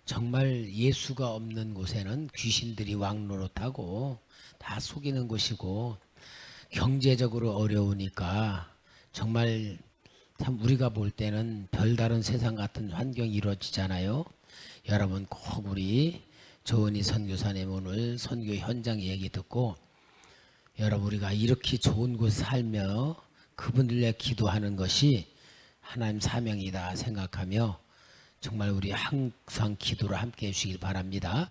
정말 예수가 없는 곳에는 귀신들이 왕노릇하고 다 속이는 곳이고, 경제적으로 어려우니까 정말 참 우리가 볼 때는 별다른 세상 같은 환경이 이루어지잖아요. 여러분 꼭 우리 조은희 선교사님 오늘 선교 현장 얘기 듣고, 여러분 우리가 이렇게 좋은 곳에 살며 그분들 위해 기도하는 것이 하나님 사명이다 생각하며 정말 우리 항상 기도를 함께 해주시길 바랍니다.